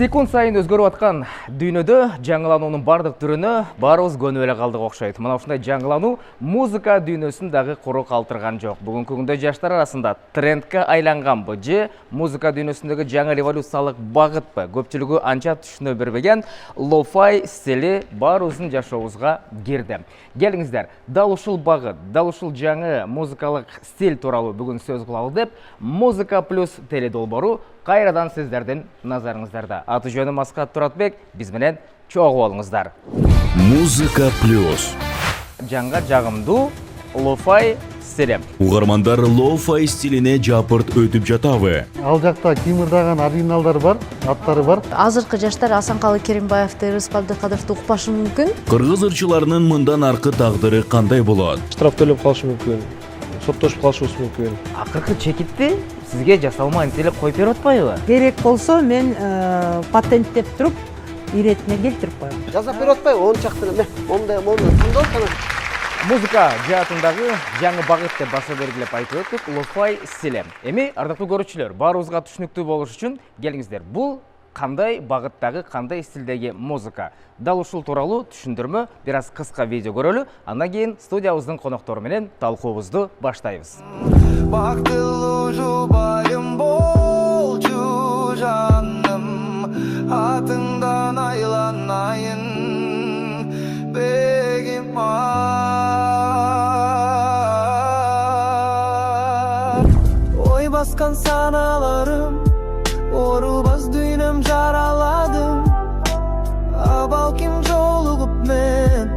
Секунд сайын өзгөрүп аткан дүйнөдө жаңылануунун бардык түрүнө баарыбыз көнүп эле калдык окшойт. Мына ушундай жаңылануу музыка дүйнөсүн дагы куру калтырган жок. Бүгүнкү күндө жаштар арасында трендке айланганбы же музыка дүйнөсүндөгү жаңы революциялык багытпы? Көпчүлүгү анча түшүнө бербеген ло-фай стили баарыбыздын жашообузга кирди. Келиңиздер, дал ушул багыт, дал ушул жаңы музыкалык стиль тууралуу бүгүн сөз кылалы деп, Музыка плюс теледолбоору кайрадан сиздердин назарыңыздарда. Аты жөнүм Аскат Туратбек, биз менен чогуу болуңуздар. Музыка плюс. Жаңга жагымдуу ло-фай стили. Угармандар ло-фай стилине жапырт өтүп жатабы? Ал жакта кимирдаган оригиналдар бар, аттары бар. Азыркы жаштар Асанкалы Керимбаевди, Рыспек Абдыкадыровду укпашы мүмкүн. Кыргыз ырчыларынын мындан аркы тагдыры кандай болот? Штраф төлөп калышы мүмкүн, соттошуп калышыбыз мүмкүн. Акыркы чекитти сизге жасалма интелеп коюп берип атпайбы? Керек болсо мен патенттеп туруп иретине келтирип коем. Жазап берип атпайбы? Он чакты эме, мондай кандай болот? Музыка жаатындагы жаңы багыт деп баса белгилеп айтып өттүк, ло-фай стили. Эми ардактуу көрүүчүлөр, баарыбызга түшүнүктүү болуш үчүн келиңиздер. Бул кандай багыттагы, кандай стилдеги музыка? Дал ушул тууралуу түшүндүрмө бир аз кыска видео көрөлү. Андан кийин студиябыздын коноктору менен талкуубузду баштайбыз. Бактылуу жубайым болчу жаным, атыңдан айланайын бегим ой баскан саналарым, орубас дүйнөм жараладым, балким жолугуп мен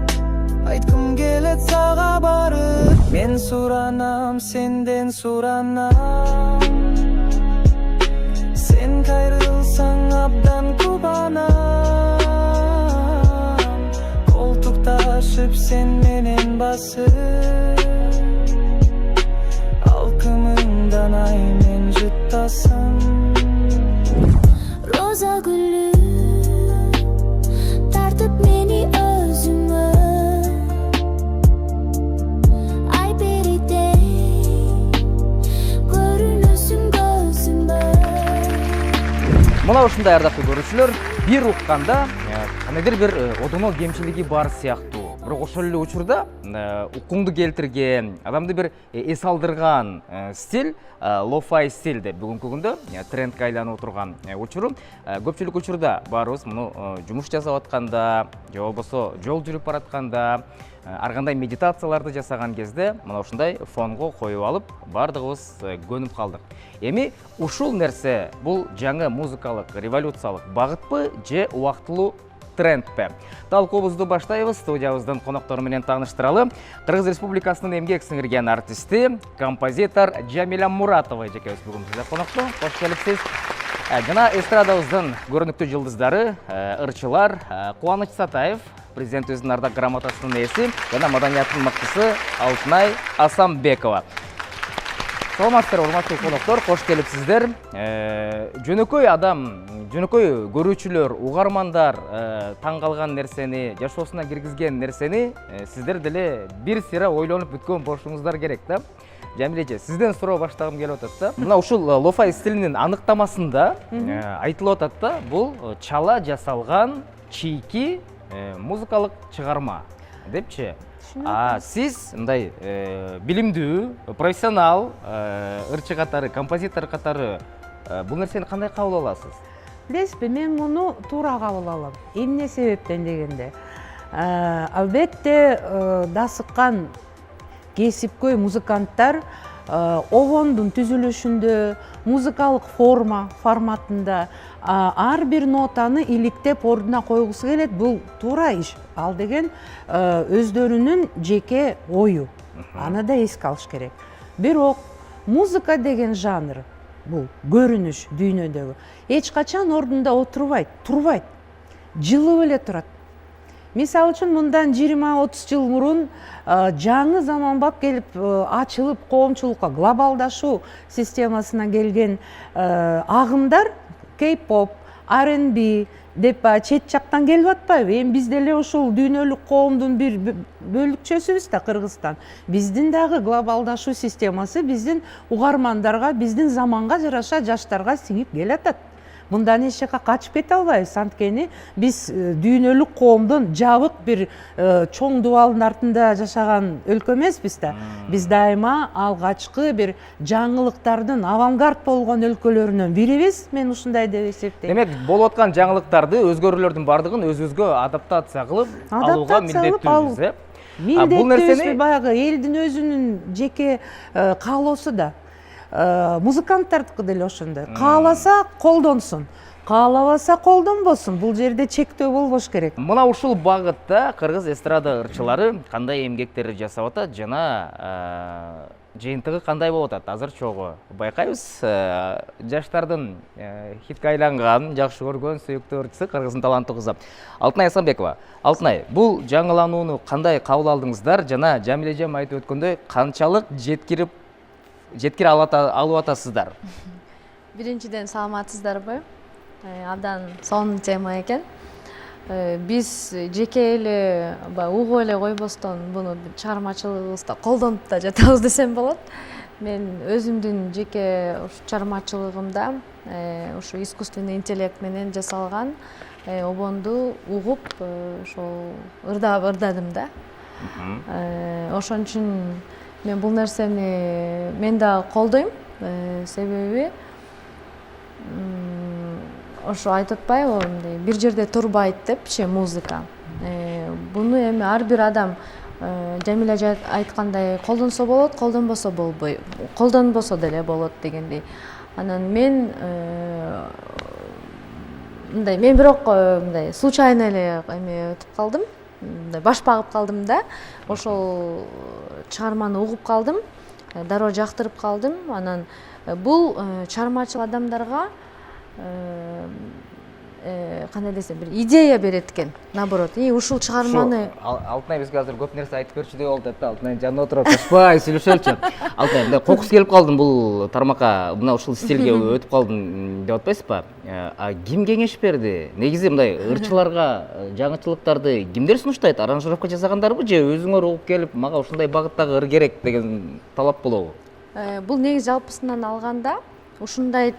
айткым келет сага барып. Мен суранам, сенден суранам, сен кайрылсаң абдан кубанам, колтукташып сен менен басып, алкымыңдан ай мен жыттасам. Роза гүлү тартып мени өзүңө, ай беридей көрүнөсүң көзүмө. Мына ушундай ардактуу көрүүчүлөр, бир укканда кандайдыр бир одоно кемчилиги бар сыяктуу. Бирок ошол эле учурда укуңду келтирген, адамды бир эс алдырган стиль ло-фай стиль деп бүгүнкү күндө трендке айланып отурган учуру. Көпчүлүк учурда баарыбыз муну жумуш жасап атканда, же болбосо жол жүрүп баратканда, ар кандай медитацияларды жасаган кезде мына ушундай фонго коюп алып, бардыгыбыз көнүп калдык. Эми ушул нерсе бул жаңы музыкалык революциялык багытпы же убактылуу трендпи? Талкуубузду баштайбыз. Студиябыздын коноктору менен тааныштыралы. Кыргыз Республикасынын эмгек сиңирген артисти, композитор Жамиля Муратова эжекебиз бүгүн бизде конокто. Кош келипсиз. Жана эстрадабыздын көрүнүктүү жылдыздары, ырчылар Кубаныч Сатаев, президентибиздин ардак грамотасынын ээси, жана маданияттын мыктысы Алтынай Асамбекова. Саламатсыздар, урматтуу коноктор, кош келипсиздер. Жөнөкөй адам, жөнөкөй көрүүчүлөр, угармандар таң калган нерсени, жашоосуна киргизген нерсени сиздер деле бир сыйра ойлонуп бүткөн болушуңуздар керек да. Жамиле эже, сизден суроо баштагым келип атат да. Мына ушул ло-фай стилинин анықтамасында айтылып атат да, бул чала жасалган чийки музыкалык чыгарма депчи. Сиз мындай билимдүү, профессионал ырчы катары, композитор катары бул нерсени кандай кабыл аласыз? Билесизби, мен муну туура кабыл алам. Эмне себептен дегенде, албетте дасыккан кесипкөй музыканттар обондун түзүлүшүндө, музыкалык форматында ар бир нотаны иликтеп ордуна койгусу келет. Бул туура иш. Ал деген өздөрүнүн жеке ою. Аны да эске алыш керек. Бирок музыка деген жанр, бул көрүнүш дүйнөдөгү эч качан ордунда отурбайт, турбайт, жылып эле турат. Мисалы үчүн мындан 20-30 жыл мурун жаңы заманбап келип ачылып коомчулукка глобалдашуу системасына келген агымдар K-pop, R&B деп чет жактан келип атпайбы? Эми биз деле ушул дүйнөлүк коомдун бир бөлүкчөсүбүз да, Кыргызстан. Биздин дагы глобалдашуу системасы биздин угармандарга, биздин заманга жараша жаштарга сиңип келатат. мындан эч жака качып кете албайбыз. Анткени биз дүйнөлүк коомдун жабык бир чоң дубалдын артында жашаган өлкө эмеспиз да. Биз дайыма алгачкы бир жаңылыктардын авангард болгон өлкөлөрүнөн бирибиз. Мен ушундай деп эсептейм. Демек, болуп аткан жаңылыктарды, өзгөрүүлөрдүн бардыгын өзүбүзгө адаптация кылып алууга милдеттүүбүз, э? Милдеттүүбүз баягы элдин өзүнүн жеке каалоосу да. Музыканттардыкы деле ошондой. Кааласа колдонсун, каалабаса колдонбосун. Бул жерде чектөө болбош керек. Мына ушул багытта кыргыз эстрада ырчылары кандай эмгектерди жасап атат жана жыйынтыгы кандай болуп атат? Азыр чогуу байкайбыз. Жаштардын хитке айланган, жакшы көргөн сүйүктүү ырчысы кыргыздын таланттуу кызы Алтынай Асанбекова. Алтынай, бул жаңыланууну кандай кабыл алдыңыздар жана Жамиле эжем айтып өткөндөй канчалык жеткирип алып атасыздар? Биринчиден саламатсыздарбы? Абдан сонун тема экен. Биз жеке эле угуп эле койбостон буну чыгармачылыгыбызда колдонуп да жатабыз десем болот. Мен өзүмдүн жеке чыгармачылыгымда ушу искусственный интеллект менен жасалган обонду угуп ошол ырдадым да. Ошон үчүн мен бул нерсени мен да колдойм. Себеби ошо айтып атпайбы, бир жерде турбайт депчи музыка. Буну эми ар бир адам Жамиле эже айткандай колдонсо болот, колдонбосо болбой, колдонбосо деле болот дегендей. Анан мен мен бирок случайно эле өтүп калдым, баш багып калдым да. Ошол чыгарманы угуп калдым, дароо жактырып калдым. Анан бул чыгармачыл адамдарга кандай десем, бир идея берет экен. Наоборот, ушул чыгарманы Алтынай бизге азыр көп нерсе айтып берчүдөй болду да. Алтынай жанында отуруп, качпай сүйлөшөлүчү. Алтынай, мындай кокус келип калдым бул тармакка, мына ушул стилге өтүп калдым деп атпайсызбы? Ким кеңеш берди? Негизи мындай ырчыларга жаңычылыктарды кимдер сунуштайт? Аранжировка жасагандарбы же өзүңөр угуп келип, мага ушундай багыттагы ыр керек деген талап болобу? Бул негизи жалпысынан алганда ушундай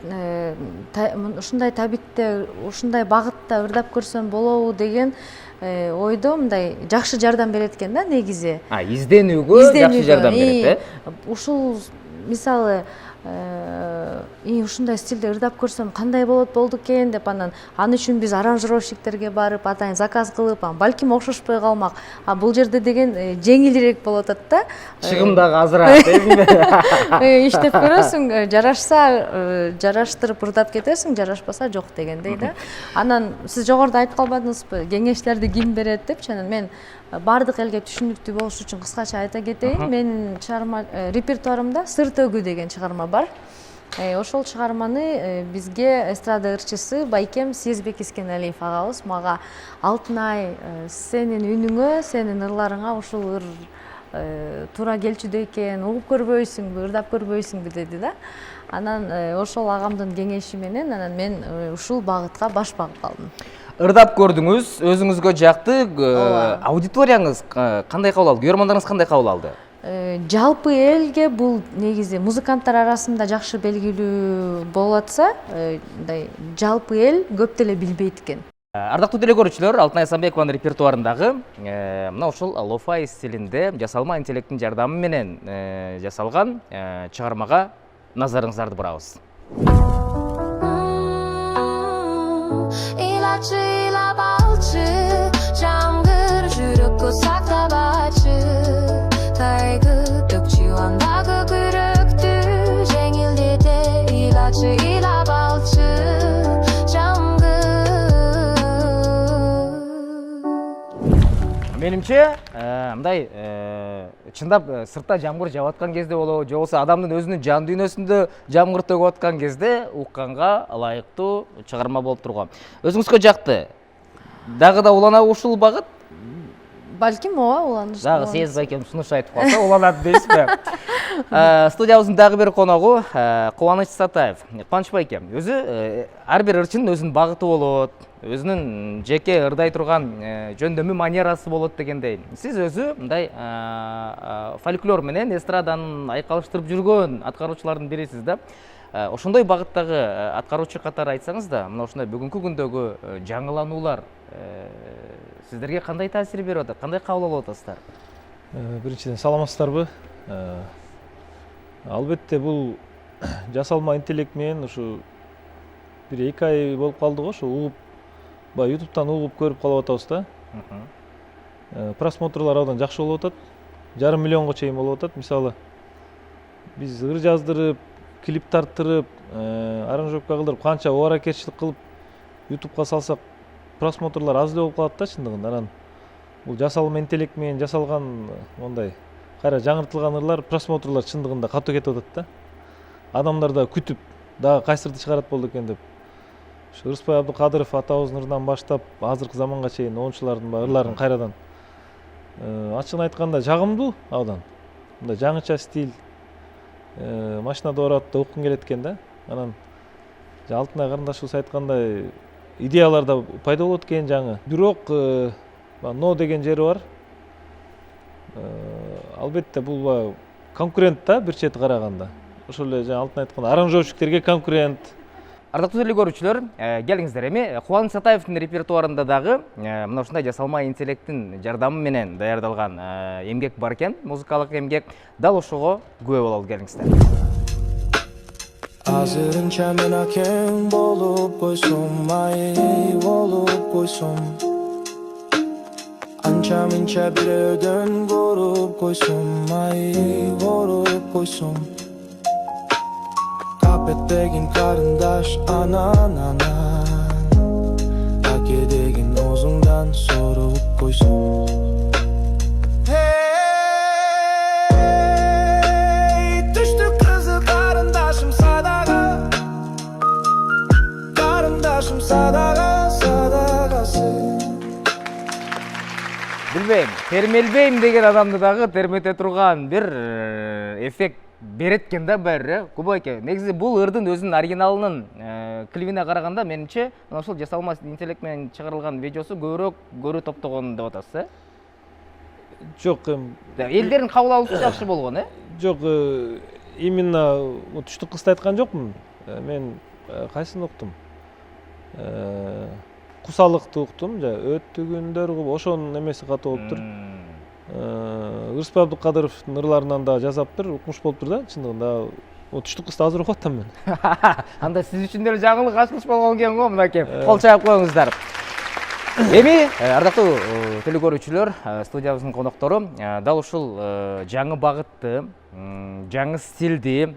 табитте, ушундай багытта ырдап көрсөм болобу деген ойдо мындай жакшы жардам берет экен да негизи. Изденүүгө жакшы жардам берет, э? Ушул мисалы ушундай стилде ырдап көрсөм кандай болду экен деп анан аны үчүн биз аранжировщиктерге барып атайын заказ кылып, балким окшошпой калмак. Бул жерде деген жеңилирээк болуп атат да. Чыгым дагы азыраак, дейсиңби? Иштеп көрөсүң, жарашса жараштырып ырдап кетесиң, жарашпаса жок дегендей да. Анан сиз жогоруда айтып калбадыңызбы, кеңештерди ким берет депчи. Анан мен бардык элге түшүнүктүү болуш үчүн кыскача айта кетейин. Менин репертуарымда Сыр төгүү деген чыгарма бар. Ошол чыгарманы бизге эстрада ырчысы Байкем Сезбек Искеналиев агабыз мага Алтынай, сенин үнүңө, сенин ырларыңа ушул ыр туура келчүдөй экен, угуп көрбөйсүңбү, ырдап көрбөйсүңбү деди да. Анан ошол агамдын кеңеши менен анан мен ушул багытка баш багып калдым. Ырдап көрдүңүз, өзүңүзгө жакты, аудиторияңыз кандай кабыл алды, көрөрмандарыңыз кандай кабыл алды? Жалпы элге бул негизи музыканттар арасында жакшы белгилүү болуп атса, жалпы эл көп деле билбейт экен. Ардактуу деле көрүүчүлөр, Алтынай Асанбекованын репертуарындагы мына ушул лофай стилинде жасалма интеллекттин жардамы менен жасалган чыгармага назарыңыздарды бурабыз. İlaçı ila balçı, жаңгыр жүрөккө сактап ачы, кайгы төкчү андагы күрөктү, жеңилдете илачы ила балчы, жаңгыр. Менимче, мындай чындап сыртта жамгыр жаап аткан кезде болобу, же болбосо адамдын өзүнүн жан дүйнөсүндө жамгыр төгүп аткан кезде укканга ылайыктуу чыгарма болуп турган. Өзүңүзгө жакты. Дагы да уланабы ушул багыт? Балким уланыш. Дагы Сез Байкем сунуш айтып калса уланат дейсизби? Студиябыздын дагы бир коногу Кубаныч Сатаев. Кубаныч Байкем, өзү ар бир ырчынын өзүнүн багыты болот, өзүнүн жеке ырдай турган жөндөмү манерасы болот дегендей. Сиз өзү мындай фольклор менен эстраданы айкалыштырып жүргөн аткаруучулардын бирисиз да. ошондой багыттагы аткаруучу катары айтсаңыз да, мына ушундай бүгүнкү күндөгү жаңылануулар сиздерге кандай таасир берип атат, кандай кабыл алып атасыздар? Биринчиден саламатсыздарбы? Албетте бул жасалма интеллект менен ушу бир 2 ай болуп калды го, ушу угуп, баягы YouTube'тан угуп көрүп калып атабыз да. Просмотрлар абдан жакшы болуп атат. 1,5 миллионго чейин болуп атат. Мисалы, биз ыр жаздырып, клип тарттырып, аранжировка кылдырып, канча оор аракетчилик кылып YouTube'га салсак, просмотрлар аз эле болуп калат да чындыгында. Анан бул жасалма интеллект менен жасалган мондай кайра жаңыртылган ырлар просмотрлар чындыгында катуу кетип атат да. Адамдар да күтүп, дагы кайсырды чыгарат болду экен деп. Ушу Ырысбай Абдыкадыров атабыздын ырынан баштап, азыркы заманга чейин оңчулардын ырларын кайрадан ачыгын айтканда жагымдуу абдан. Мындай жаңыча стиль, машинада оратып окугум келет экен да. Анан Алтынай карындашыбыз айткандай идеялар да пайда болот экен жаңы. Бирок но деген жери бар. Албетте бул конкурент да бир чети караганда. Ошол эле жаңы Алтын айткандай аранжировщиктерге конкурент. Ардактуу теле көрүүчүлөр, келиңиздер эми Кубаныч Сатаевдин репертуарында дагы мына ушундай жасалма интеллекттин жардамы менен даярдалган эмгек бар экен, музыкалык эмгек. Дал ошого күбө бололу, келиңиздер. Азырынча мен акем болуп койсом, ай болуп койсом. Анча мынча бирөөдөн көрүп койсом, ай көрүп койсом. Капеттегин карындаш анан аке деген оозуңдан соруп койсом. Түштү кызы карындашым садага, карындашым садага, садагасы. Билбейм, термелбейм деген адамды дагы термете турган бир эффект берет экен да баары. Кубайке, негизи бул ырдын өзүнүн оригиналынын клибине караганда менимче мына ушул жасалма интеллект менен чыгарылган видеосу көбүрөөк көрүү топтогон деп атасыз, Жок, элдердин кабыл алуусу жакшы болгон, жок, именно түштүк кызды айткан жокмун. Мен кайсын уктум? Кусалыкты уктум, өттүгүндөр ошонун эмеси катуу болуптур. Ырысбай Абдыкадыровдун ырларынан да жазаптыр, укмуш болуптур да, чындыгында. Түштүк кызды азыр окуп атам мен. Анда сиз үчүн деле жаңылык ачылыш болгон экен го, мынакей. Кол чаап коюңуздар. Эми ардактуу теле көрүүчүлөр, студиябыздын коноктору дал ушул жаңы багытты, жаңы стилди,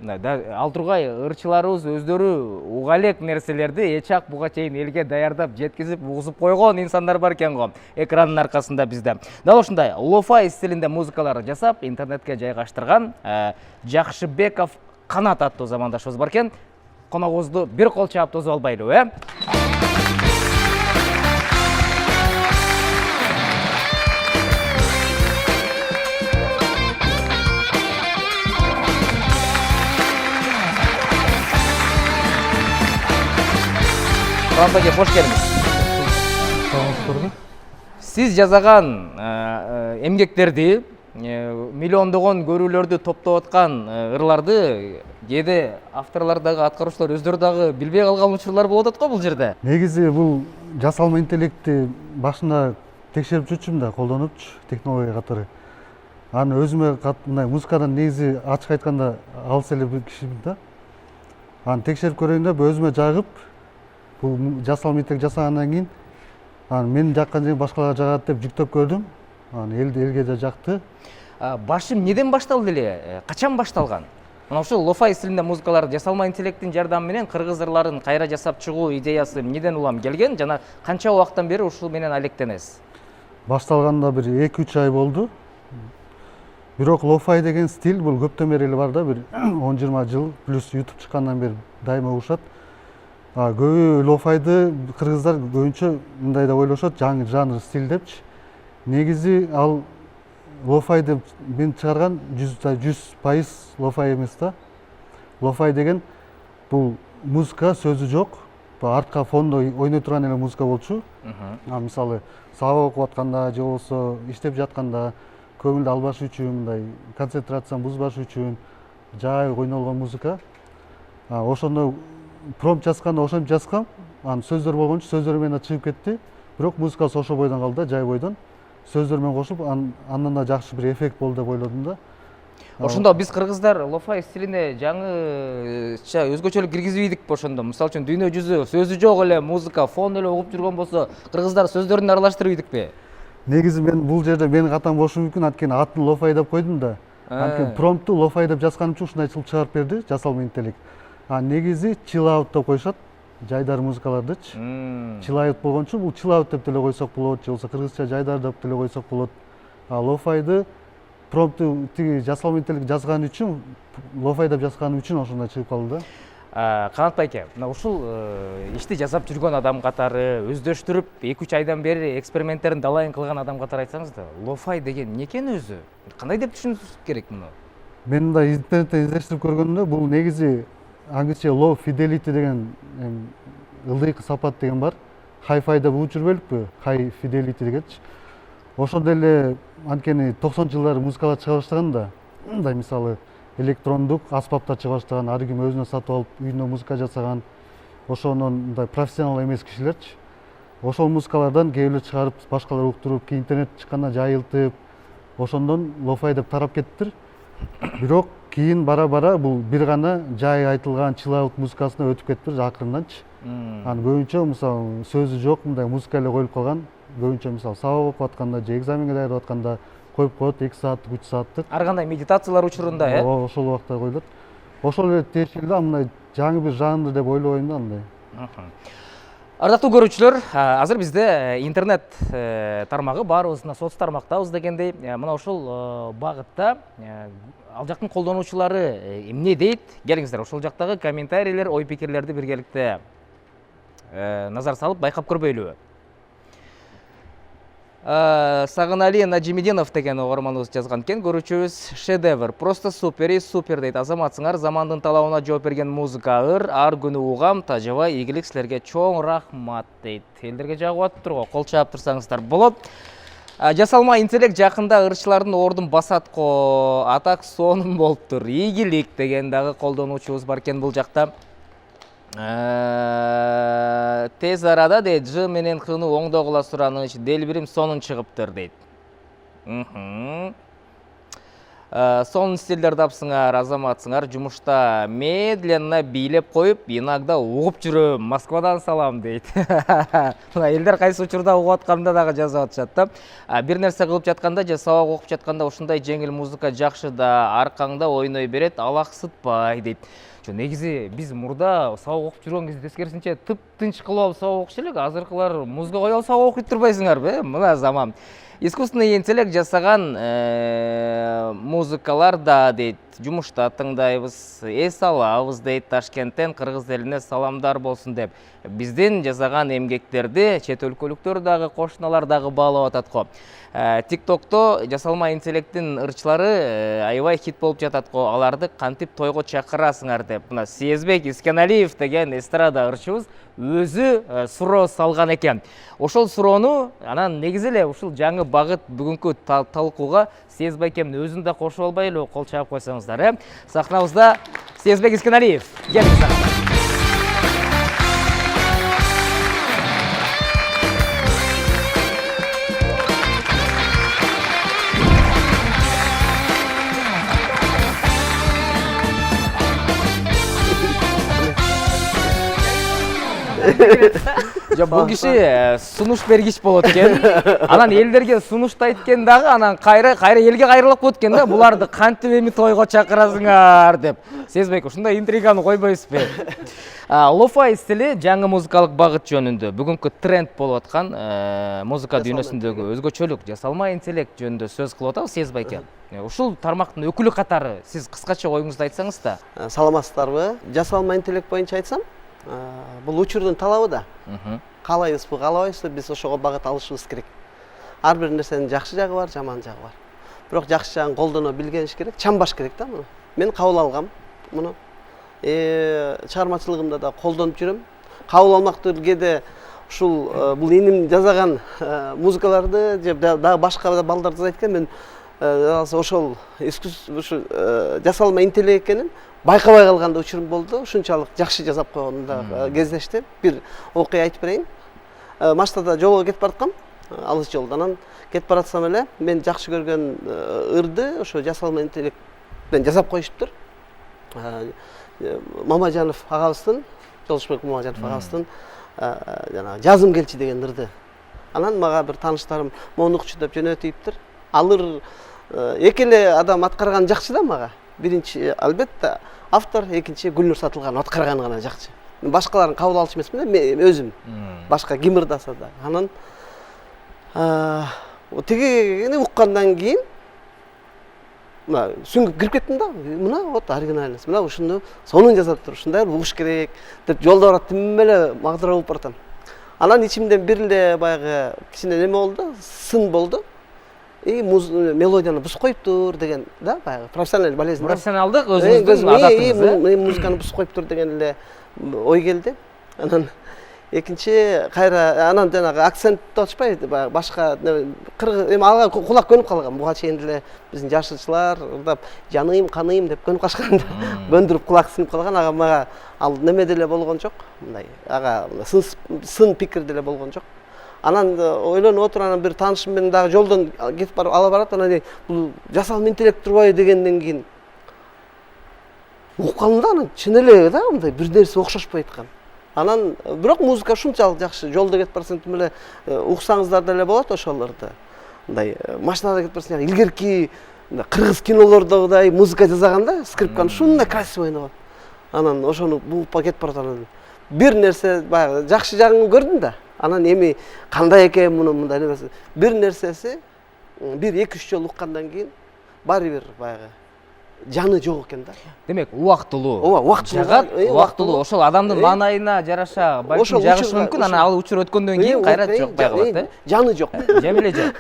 ал тургай ырчыларыбыз өздөрү уга элек нерселерди эчак буга чейин элге даярдап, жеткизип, угузуп койгон инсандар бар экен го, экранын аркасында бизде. Дал ушундай ло-фай стилинде музыкалар жасап, интернетке жайгаштырган Жакшыбеков Канат аттуу замандашыбыз бар экен. Коногубузду бир кол чаап тосуп албайлы, Рампаге хош келдиңиз. Сиз жазаган эмгектерди, миллиондогон көрүүлөрдү топтоп аткан ырларды кээде авторлор дагы, аткаруучулар өздөрү дагы билбей калган учурлар болуп атат го бул жерде. Негизи бул жасалма интеллектти башында текшерип жүрчүмүн да, колдонупчу технология катары. Аны өзүмө мындай музыкадан негизи ачык айтканда алыс эле бир кишимин да. Аны текшерип көрөйүн деп өзүмө жагып, бул жасалма интеллект жасагандан кийин аны менин жаккан жерим башкаларга жагат деп жүктөп көрдүм. Аны элге да жакты. Башым неден башталды эле? Качан башталган? Мына ушул ло-фай стилинде музыкаларды жасалма интеллекттин жардамы менен кыргыз ырларын кайра жасап чыгуу идеясы эмнеден улам келген жана канча убакыттан бери ушул менен алектенесиз? Башталганда бир 2-3 ай болду. Бирок ло-фай деген стиль бул көптөн бери эле бар да, бир 10-20 жыл плюс YouTube чыккандан бери дайыма угушат. Көбү ло-файды кыргыздар көбүнчө мындай деп ойлошот, жаңы жанр стиль депчи. Негизи ал ло-фай деп мен чыгарган 100% ло-фай эмес да. Ло-фай деген бул музыка сөзү жок, артка фондо ойной турган эле музыка болчу. Мисалы сабак окуп атканда же болбосо иштеп жатканда көңүлдү албаш үчүн, мындай концентрацияны бузбаш үчүн жай ойнолгон музыка. Ошондо промпт жазганда ошентип жазгам. Анын сөздөр болгончу сөздөр менен чыгып кетти. Бирок музыкасы ошо бойдон калды да, жай бойдон. Сөздөр менен кошуп, андан да жакшы бир эффект болду деп ойлодум да. Ошондо биз кыргыздар лофай стилине жаңыча өзгөчөлүк киргизип ийдик ошондо. Мисалы үчүн дүйнө жүзү сөзү жок эле музыка, фон эле угуп жүргөн болсо, кыргыздар сөздөрүн аралаштырып ийдикпи? Негизи мен бул жерде менин катам болушу мүмкүн, анткени атын лофай деп койдум да. Анткени промпту лофай деп жазганым үчүн ушундай чылып чыгарып берди жасалма интеллект. Негизи chill out деп коюшат. Жайдар музыкалардычы. Chill out болгончу бул chill out деп деле койсок болот, же болбосо кыргызча жайдар деп деле койсок болот. Лофайды промпту тиги жасалма интеллект жазган үчүн, лофай деп жазганым үчүн ошондой чыгып калды да. Канат байке, мына ушул ишти жасап жүргөн адам катары, өздөштүрүп 2-3 айдан бери эксперименттерин далайын кылган адам катары айтсаңыз да, лофай деген эмне экен өзү? Кандай деп түшүнүш керек муну? Мен мындай интернеттен издештирип көргөндө бул негизи англисче low fidelity деген ылдыйкы сапат деген бар. Hi-fi деп угуп жүрбөлүкпү? High fidelity дегенчи. Ошондо эле анткени 90-жылдары музыкалар чыга баштаган да. Мындай мисалы электрондук аспаптар чыга баштаган, ар ким өзүнө сатып алып үйүнө музыка жасаган. Ошонун мындай профессионал эмес кишилерчи. Ошол музыкалардан кээ бирөө чыгарып, башкалар уктуруп, кийин интернет чыкканда жайылтып, ошондон лофай деп тарап кеттир. Бирок кийин бара-бара бул бир гана жай айтылган chill out музыкасына өтүп кетти акырынданчы. Анан көбүнчө мисалы сөзү жок мындай музыка эле коюлуп калган. Көбүнчө мисалы сабак окуп атканда же экзаменге даярдап атканда коюп коет 2 сааттык, 3 сааттык. Ар кандай медитациялар учурунда, Ошол убакта коюлат. Ошол эле тиешелүү, мындай жаңы бир жанр деп ойлобойм да андай. Ардактуу көрүүчүлөр, азыр бизде интернет тармагы барбыз, соц тармактабыз дегендей, мына ушул багытта ал жактын колдонуучулары эмне дейт? Келиңиздер, ошол жактагы комментарийлер, ой пикирлерди биргеликте назар салып байкап көрбөйлүбү? Сагынали Наджимиденов деген угарманыбыз жазган экен, көрүүчүбүз шедевр, просто супер дейт. Азаматсыңар, замандын талабына жооп берген музыка ар күнү угам, тажыбай ийгилик силерге чоң рахмат дейт. Элдерге жагып атыптыр го, кол чаап турсаңыздар болот. Жасалма интеллект жакында ырчылардын ордун басат го, атак сонун болуптур. Ийгилик деген дагы колдонуучубуз бар экен бул жакта. Тез арада дейт, Ж менен Хны оңдогула сураныч, делбирим сонун чыгыптыр дейт. Сонун стилдер тапсыңар, азаматсыңар, жумушта медленно бийлеп коюп, иногда угуп жүрөм, Москвадан салам дейт. Элдер кайсы учурда угуп атканда дагы жазып атышат да. Бир нерсе кылып жатканда же сабак окуп жатканда ушундай жеңил музыка жакшы да, аркаңда ойной берет, алаксытпай дейт. Негизи биз мурда сабак окуп жүргөн кезде тескерисинче тып-тынч кылып алып сабак окуш элек, азыркылар музыка коюп алып сабак окуй турбайсыңарбы? Мына заман. Искусственный интеллект жасаган музыкалар да дейт, жумушта тыңдайбыз, эс алабыз дейт, Ташкенттен кыргыз элине саламдар болсун деп. Биздин жасаган эмгектерди чет өлкөлүктөр дагы, кошуналар дагы баалап атат го. ТикТокто жасалма интеллекттин ырчылары аябай хит болуп жатат го. Аларды кантип тойго чакырасыңар деп. Мына Сезбек Искеналиев деген эстрада ырчыбыз өзү суроо салган экен. Ошол суроону анан негизи эле ушул жаңы багыт бүгүнкү талкууга Сезбекем өзүн да кошуп албайлы, кол чаап койсоңуздар, Сахнабызда Сезбек Искеналиев. Келиңиз. Бул киши сунуш бергич болот экен. Анан элдерге сунуштайт экен дагы, анан кайра элге кайрылып коет экен да, буларды кантип эми тойго чакырасыңар деп. Сезбек, ушундай интриганы койбойсузбу? Лофай стили жаңы музыкалык багыт жөнүндө бүгүнкү тренд болуп аткан музыка дүйнөсүндөгү өзгөчөлүк жасалма интеллект жөнүндө сөз кылып атабыз Сезбек экен. Ушул тармактын өкүлү катары сиз кыскача оюңузду айтсаңыз да. Саламатсыздарбы? Жасалма интеллект боюнча айтсам, бул учурдун талабы да. Каалайбызбы, каалабайбызбы, биз ошого багыт алышыбыз керек. Ар бир нерсенин жакшы жагы бар, жаман жагы бар. Бирок жакшы жагын колдоно билген керек, чамбаш керек да муну. Мен кабыл алгам муну. Чыгармачылыгымда да колдонуп жүрөм. Кабыл алмактуу кээде ушул бул иним жасаган музыкаларды же дагы башка балдар айткен, мен ошол жасалма интеллект экенин байкабай калган да учурум болду. Ушунчалык жакшы жасап койгонунда кездешти. Бир окуя айтып берейин. Маштада жолго кетип бараткам, алыс жолдо. Анан кетип баратсам эле мен жакшы көргөн ырды ошо жасалма интеллекттен жасап коюшуптур. Мамажанов агабыздын, Жолушбек Мамажанов агабыздын жана жазым келчи деген ырды. Анан мага бир тааныштарым монукчу деп жөнөтүптүр. Алыр эки эле адам аткарган жакчы да мага. Биринчи албетте автор, экинчи Гүлнур Сатылганов аткарганы гана жакчы. Мен башкаларын кабыл алчу эмесмин, мен өзүм. Башка ким ырдаса да. Анан тигини уккандан кийин мына сүңгүп кирип кеттим да. Мына вот оригинальность. Мына ушуну сонун жасаптыр. Ушундай угуш керек деп жолдо барат тим эле магдыра болуп баратам. Анан ичимден бир эле баягы кичине неме болду, сын болду. Мелодияны бузуп коюптур деген да, баягы профессионалдык болезнь. Профессионалдык өзүңүздүн адатыңыз. Музыканы бузуп коюптур деген эле ой келди. Анан экинчи кайра анан жанагы акцентти очпайбы, баягы башка кыргыз эми ага кулак көнүп калган. Буга чейин эле биздин жашылчылар ырдап жаныйм, каныйм деп көнүп калышканда көндүрүп кулак сынып калган. Ага мага ал неме деле болгон жок. Мындай ага сын пикир деле болгон жок. Анан ойлонуп отуруп анан бир таанышым менен дагы жолдон кетип барып ала барат. Анан бул жасалма интеллект турбайбы дегенден кийин угуп калдым да, анан чын эле да мындай бир нерсе окшошпой аткан. Анан бирок музыка ушунчалык жакшы. Жолдо кетип барсаң тим эле уксаңыздар деле болот ошолорду. Мындай машинада кетип барсаң илгерки кыргыз кинолордогудай музыка жасаганда скрипканы ушундай красиво ойногон. Анан ошону буупа кетип барат. Анан бир нерсе баягы жакшы жагын көрдүм да. Анан эми кандай экен муну мындай нерсе. Бир нерсеси бир 2-3 жолу уккандан кийин баары бир баягы жаны жок экен да. Демек убактылуу. Ооба, убактылуу. Жагат, убактылуу. Ошол адамдын маанайына жараша балким жагышы мүмкүн. Анан ал учур өткөндөн кийин кайра жокпай калат, жаны жок. Жамилежан,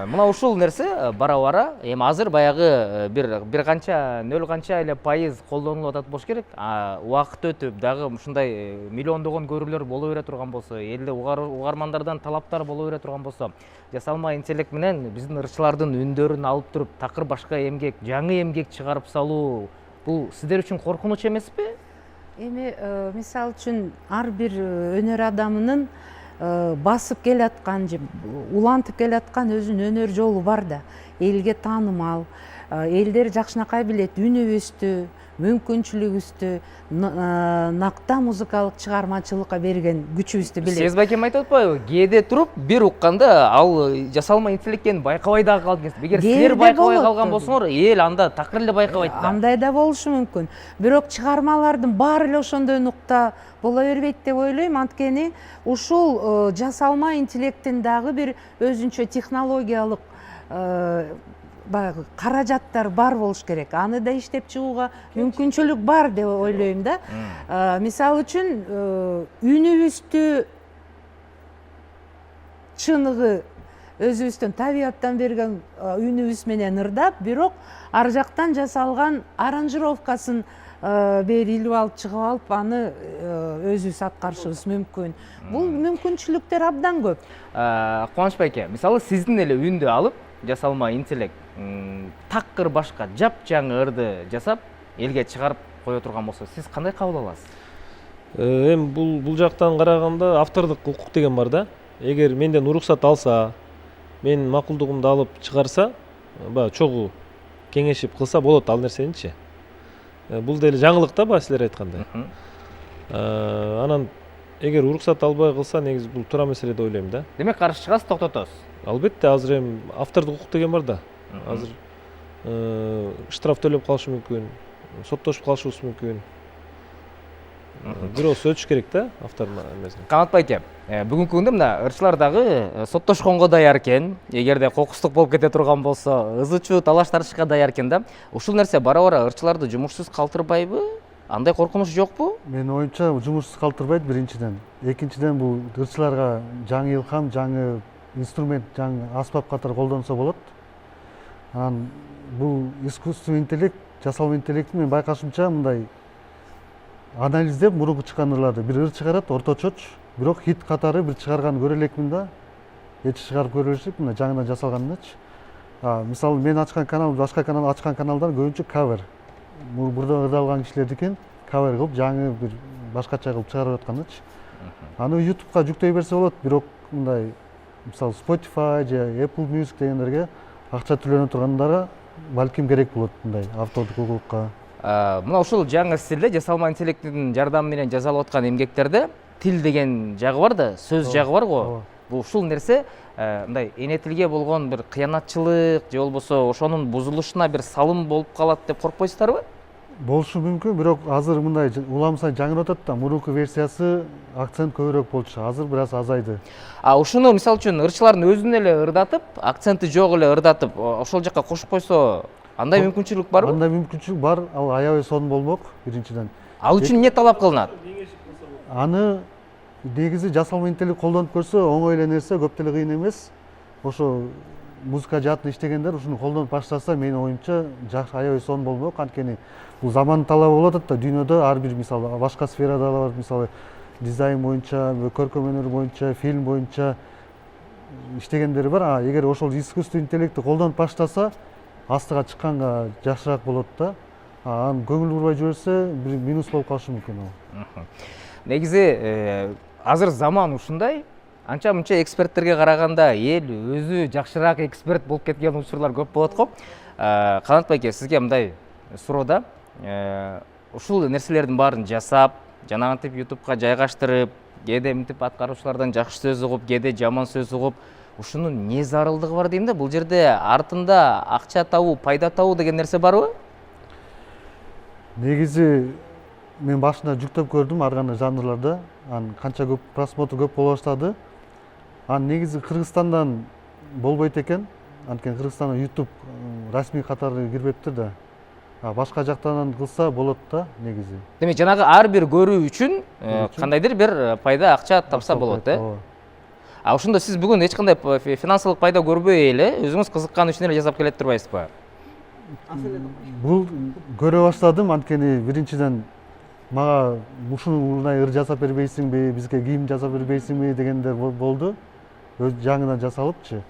мына ушул нерсе бара-бара эми азыр баягы бир канча 0 канча эле пайыз колдонулуп атат болуш керек. Убакыт өтүп дагы ушундай миллиондогон көрүүлөр боло бере турган болсо, элде угармандардан талаптар боло бере турган болсо, жасалма интеллект менен биздин ырчылардын үндөрүн алып туруп такыр башка эмгек, жаңы эмгек чыгарып салуу бул сиздер үчүн коркунуч эмеспи? Эми мисалы үчүн ар бир өнөр адамынын басып келаткан же улантып келаткан өзүнүн өнөр жолу бар да. Элге таанымал, элдер жакшынакай билет үнүбүздү, мүмкүнчүлүгүбүздү, накта музыкалык чыгармачылыкка берген күчүбүздү билет. Сез байкем айтып атпайбы? Кээде туруп бир укканда ал жасалма интеллект экенин байкабай дагы калды экенсиз. Эгер силер байкабай калган болсоңор, эл анда такыр эле байкабайт да. Андай да болушу мүмкүн. Бирок чыгармалардын баары эле ошондой нукта боло бербейт деп ойлойм. Анткени ушул жасалма интеллекттин дагы бир өзүнчө технологиялык баягы каражаттар бар болуш керек. Аны да иштеп чыгууга мүмкүнчүлүк бар деп ойлойм да. Мисалы үчүн үнүбүздү чыныгы өзүбүздүн табияттан берген үнүбүз менен ырдап, бирок ар жактан жасалган аранжировкасын бери илип алып чыгып алып аны өзүбүз аткарышыбыз мүмкүн. Бул мүмкүнчүлүктөр абдан көп. Кубаныч байке, мисалы сиздин эле үндү алып жасалма интеллект такыр башка жапжаңы ырды жасап элге чыгарып кое турган болсо, сиз кандай кабыл аласыз? Эми бул жактан караганда автордук укук деген бар да. Эгер менден уруксат алса, менин макулдугумду алып чыгарса, баягы чогуу кеңешип кылса болот ал нерсеничи. Бул деле жаңылык да, силер айткандай. Анан эгер уруксат албай кылса, негизи бул туура маселе деп ойлойм да. Демек каршы чыгасыз, токтотосуз. Албетте, азыр эми автордук укук деген бар да. Азыр штраф төлөп калышы мүмкүн, соттошуп калышыбыз мүмкүн. Бирок өтүш керек да автордун эмесин. Камат байке, бүгүнкү күндө мына ырчылар дагы соттошконго даяр экен. Эгерде кокустук болуп кете турган болсо, ызычуу талаш тартышка даяр экен да. Ушул нерсе бара-бара ырчыларды жумушсуз калтырбайбы? Андай коркунуч жокпу? Менин оюмча жумушсуз калтырбайт биринчиден. Экинчиден бул ырчыларга жаңы илхам, жаңы инструмент, жаңы аспап катары колдонсо болот. Анан бул искусственный интеллект, жасалма интеллекти мен байкашымча мындай анализдеп мурунку чыккан ырларды бир ыр чыгарат, орточоч, бирок хит катары бир чыгарган көрө элекмин да. Эч чыгарып көрө элек мына жаңыдан жасалганынычы. Мисалы мен ачкан канал, башка канал ачкан каналдар көбүнчө кавер. мурда ырдалган кишилердикин кавер кылып жаңы бир башкача кылып чыгарып аткандычы. Аны YouTube'га жүктөй берсе болот, бирок мындай мисалы Spotify же Apple Music дегендерге акча төлөнө тургандары балким керек болот мындай автордук укукка. Мына ушул жаңы стилде жасалма интеллекттин жардамы менен жасалып аткан эмгектерде тил деген жагы бар да, сөз жагы бар го. Бул ушул нерсе мындай эне тилге болгон бир кыянатчылык же болбосо ошонун бузулушуна бир салым болуп калат деп коркпойсуздарбы? Болушу мүмкүн, бирок азыр мындай улам сайын жаңырып атат да, мурунку версиясы акцент көбүрөөк болчу. Азыр бир аз азайды. Ушуну мисалы үчүн ырчылардын өзүн эле ырдатып, акценти жок эле ырдатып, ошол жакка кошуп койсо, андай мүмкүнчүлүк барбы? Андай мүмкүнчүлүк бар, ал аябай сонун болмок биринчиден. Ал үчүн эмне талап кылынат? Аны негизи жасалма интеллект колдонуп көрсө оңой эле нерсе, көп деле кыйын эмес. Ошо музыка жаатында иштегендер ушуну колдонуп баштаса, менин оюмча жакшы аябай сонун болмок. Анткени бул замандын талабы болуп атат да, дүйнөдө ар бир мисалы башка сферада бар, мисалы дизайн боюнча, көркөм өнөр боюнча, фильм боюнча иштегендер бар. Эгер ошол искусственный интеллектти колдонуп баштаса, астыга чыкканга жакшыраак болот да. Аны көңүл бурбай жүрсө, бир минус болуп калышы мүмкүн ал. Негизи азыр заман ушундай, анча мынча эксперттерге караганда эл өзү жакшыраак эксперт болуп кеткен учурлар көп болот го. Канат байке, сизге мындай суроо да. Ушул нерселердин баарын жасап, жанагынтип YouTube'га жайгаштырып, кээде мынтип аткаруучулардан жакшы сөз угуп, кээде жаман сөз угуп, ушунун не зарылдыгы бар дейм да? Бул жерде артында акча табуу, пайда табуу деген нерсе барбы? Негизи мен башында жүктөп көрдүм ар кандай жанрларда. Канча көп просмотр көп боло баштады. Негизи Кыргызстандан болбойт экен. Анткени Кыргызстанда YouTube расмий катары кирбептир да. Башка жактан кылса болот да негизи. Демек жанагы ар бир көрүү үчүн кандайдыр бир пайда акча тапса болот, э? Ошондо сиз бүгүн эч кандай финансылык пайда көрбөй эле өзүңүз кызыккан үчүн эле жасап келет турбайсызбы? Бул көрө баштадым, анткени биринчиден мага ушундай ыр жасап бербейсиңби, бизге кийим жасап бербейсиңби дегендер болду. Өз жаңыдан жасалыпчы.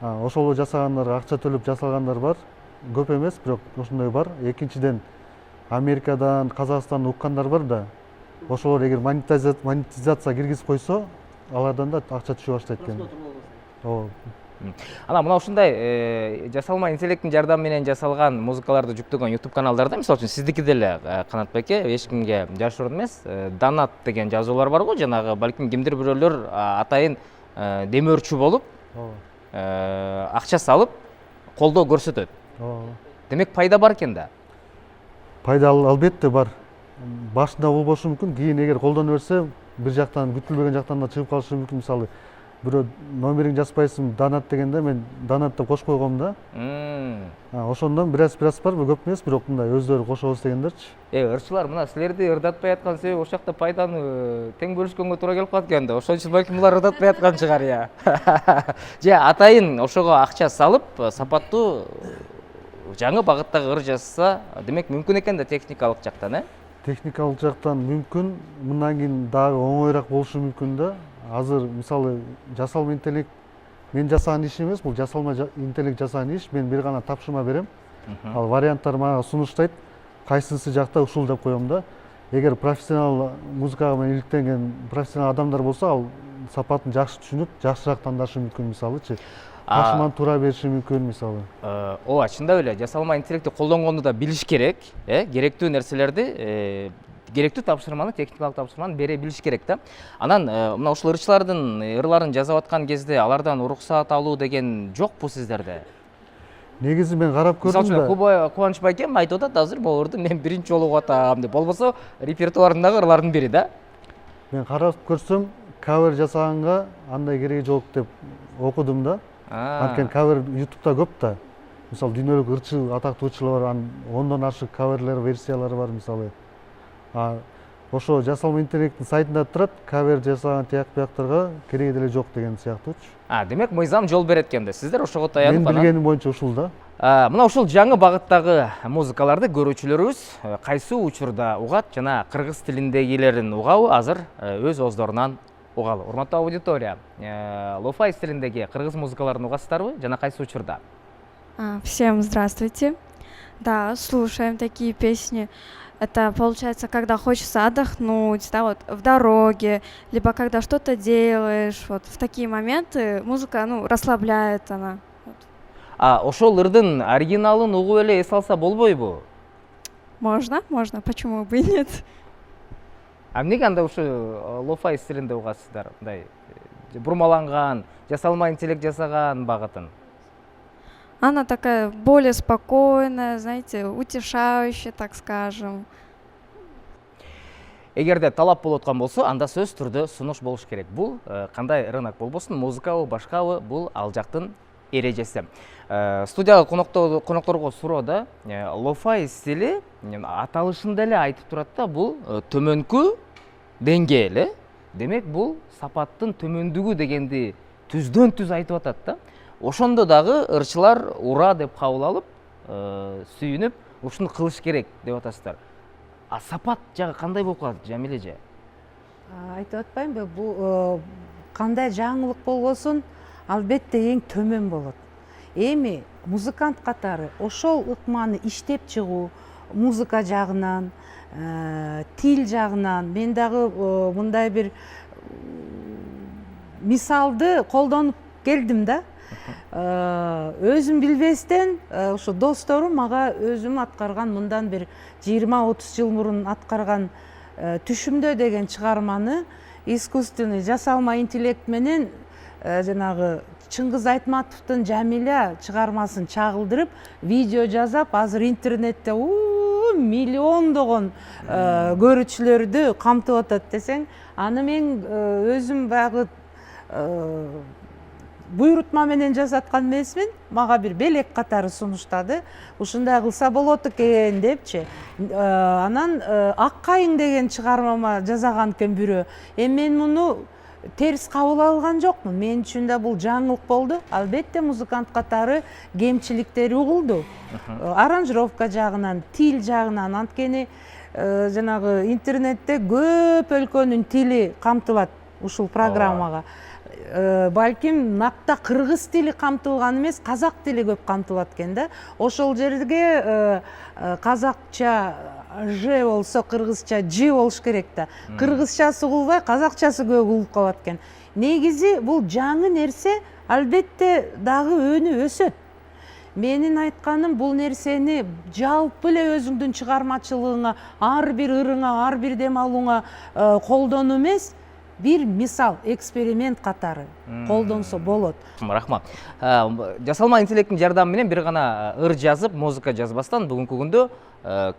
Ошол жасагандар акча төлөп жасалгандар бар. Көп эмес, бирок ошондой бар. Экинчиден Америкадан, Казакстандан уккандар бар да. Ошолор эгер монетизация киргизип койсо, алардан да акча түшө баштайт экен. Мына ушундай жасалма интеллекттин жардамы менен жасалган музыкаларды жүктөгөн YouTube каналдарда, мисалы үчүн сиздики деле Канат байке, эч кимге жашыруун эмес, донат деген жазуулар бар го, жанагы балким кимдир бирөөлөр атайын демөөрчү болуп, акча салып, колдоо көрсөтөт. Демек пайда бар экен да. Пайда албетте бар. Башында болбошу мүмкүн, кийин эгер колдоно берсе, бир жактан күтүлбөгөн жактан да чыгып калышы мүмкүн. Мисалы бирөө номериң жазбайсың, донат дегенде мен донат деп кошуп койгом да. Ошондон бир аз бар, көп эмес, бирок мындай өздөрү кошобуз дегендерчи. Ырчылар мына силерди ырдатпай аткан себеби ошол жакта пайданы тең бөлүшкөнгө туура келип калат экен да. Ошон үчүн балким булар ырдатпай аткан чыгар я. Же атайын ошого акча салып, сапаттуу жаңы багыттагы ыр жазса, демек мүмкүн экен да техникалык жактан, э? Техникалык жактан мүмкүн, мындан кийин дагы оңоюраак болушу мүмкүн да. Азыр мисалы жасалма интеллект мен жасаган иш эмес, бул жасалма интеллект жасаган иш. Мен бир гана тапшырма берем. Ал варианттар мага сунуштайт. Кайсысы жакта ушул деп коем да. Эгер профессионал музыкага менен иликтенген профессионал адамдар болсо, ал сапатын жакшы түшүнүп, жакшыраак тандашы мүмкүн, мисалычы. Ташыманы туура бериши мүмкүн, мисалы. Ооба, чындап эле жасалма интеллектти колдонгонду да билиш керек, керектүү нерселерди, керектүү тапшырманы, техникалык тапшырманы бере билиш керек да. Анан мына ушул ырчылардын ырларын жазып аткан кезде алардан уруксаат алуу деген жокпу сиздерде? Негизи мен карап көрдүм да. Мисалы Кубаныч байкем айтып атат, азыр бул ырды мен биринчи жолу угуп атам деп. Болбосо репертуарындагы ырлардын бири да. Мен карап көрсөм, кавер жасаганга андай кереги жок деп окудум да. Анткени кавер YouTube'да көп да. Мисалы дүйнөлүк ырчы, атактуу ырчылар бар, ондон ашык каверлер, версиялары бар мисалы. Ошо жасалма интеллекттин сайтында турат, кавер жасаган тияк бияктарга кереги деле жок деген сыяктуучу. Демек мыйзам жол берет экен да. Сиздер ошого таянып мен билгеним боюнча ушул да. Мына ушул жаңы багыттагы музыкаларды көрүүчүлөрүбүз кайсы учурда угат жана кыргыз тилиндегилерин угабы, азыр өз оздорунан угалы. Урматтуу аудитория, лоу-фай стилиндеги кыргыз музыкаларын угасыздарбы жана кайсы учурда? Всем здравствуйте. Да, слушаем такие песни. Это получается, когда хочется отдохнуть, да, вот в дороге, либо когда что-то делаешь, вот в такие моменты музыка, ну, расслабляет она. Ошол ырдын оригиналын угуп эле эс алса болбойбу? Можно, почему бы и нет? Эмнеге анда ушу лофай стилинде угасыздар? Мындай бурмаланган, жасалма интеллект жасаган багытын. Она такая более спокойная, знаете, утешающая, так скажем. Эгерде талап болуп аткан болсо, анда сөз түрдө сунуш болуш керек. Бул кандай рынок болбосун, музыкабы, башкабы, бул ал жактын эрежеси. Студияга конокторго суроо лофай стили аталышында эле айтып турат да, бул төмөнкү деңгээл. Демек бул сапаттын төмөндүгү дегенди түздөн түз айтып атат да. Ошондо дагы ырчылар ура деп кабыл алып, сүйүнүп, ушуну кылыш керек деп атасыздар. Сапат жагы кандай болуп калат, Жамиле эже? Айтып атпаймынбы, бул кандай жаңылык болбосун, албетте эң төмөн болот. Эми музыкант катары ошол ыкманы иштеп чыгуу, музыка жагынан, тил жагынан, мен дагы мындай бир мисалды колдонуп келдим да. Өзүм билбестен ушу досторум мага өзүм аткарган мындан бир 20-30 жыл мурун аткарган Түшүмдө деген чыгарманы искусственный жасалма интеллект менен жанагы Чыңгыз Айтматовдун Жамиля чыгармасын чагылдырып, видео жазап, азыр интернетте миллиондогон көрүүчүлөрдү камтып атат десең, аны мен өзүм баягы буйрутма менен жасаткан эмесмин, мага бир белек катары сунуштады. Ушундай кылса болот экен депчи. Анан Ак кайың деген чыгармама жазаган экен бирөө. Мен муну терс кабыл алган жокмун. Мен үчүн да бул жаңылык болду. Албетте музыкант катары кемчиликтери угулду. Аранжировка жагынан, тил жагынан, анткени жанагы интернетте көп өлкөнүн тили камтылат ушул программага. Балким накта кыргыз тили камтылган эмес, казак тили көп камтылат экен да. Ошол жерге казакча ж болсо кыргызча ж болуш керек да. Кыргызчасы угулбай, казакчасы көп угулуп калат экен. Негизи бул жаңы нерсе, албетте дагы өнү өсөт. Менин айтканым бул нерсени жалпы эле өзүңдүн чыгармачылыгыңа, ар бир ырыңа, ар бир дем алууңа колдонуу эмес, бир мисал, эксперимент катары колдонсо болот. Рахмат. Жасалма интеллекттин жардамы менен бир гана ыр жазып, музыка жазбастан бүгүнкү күндө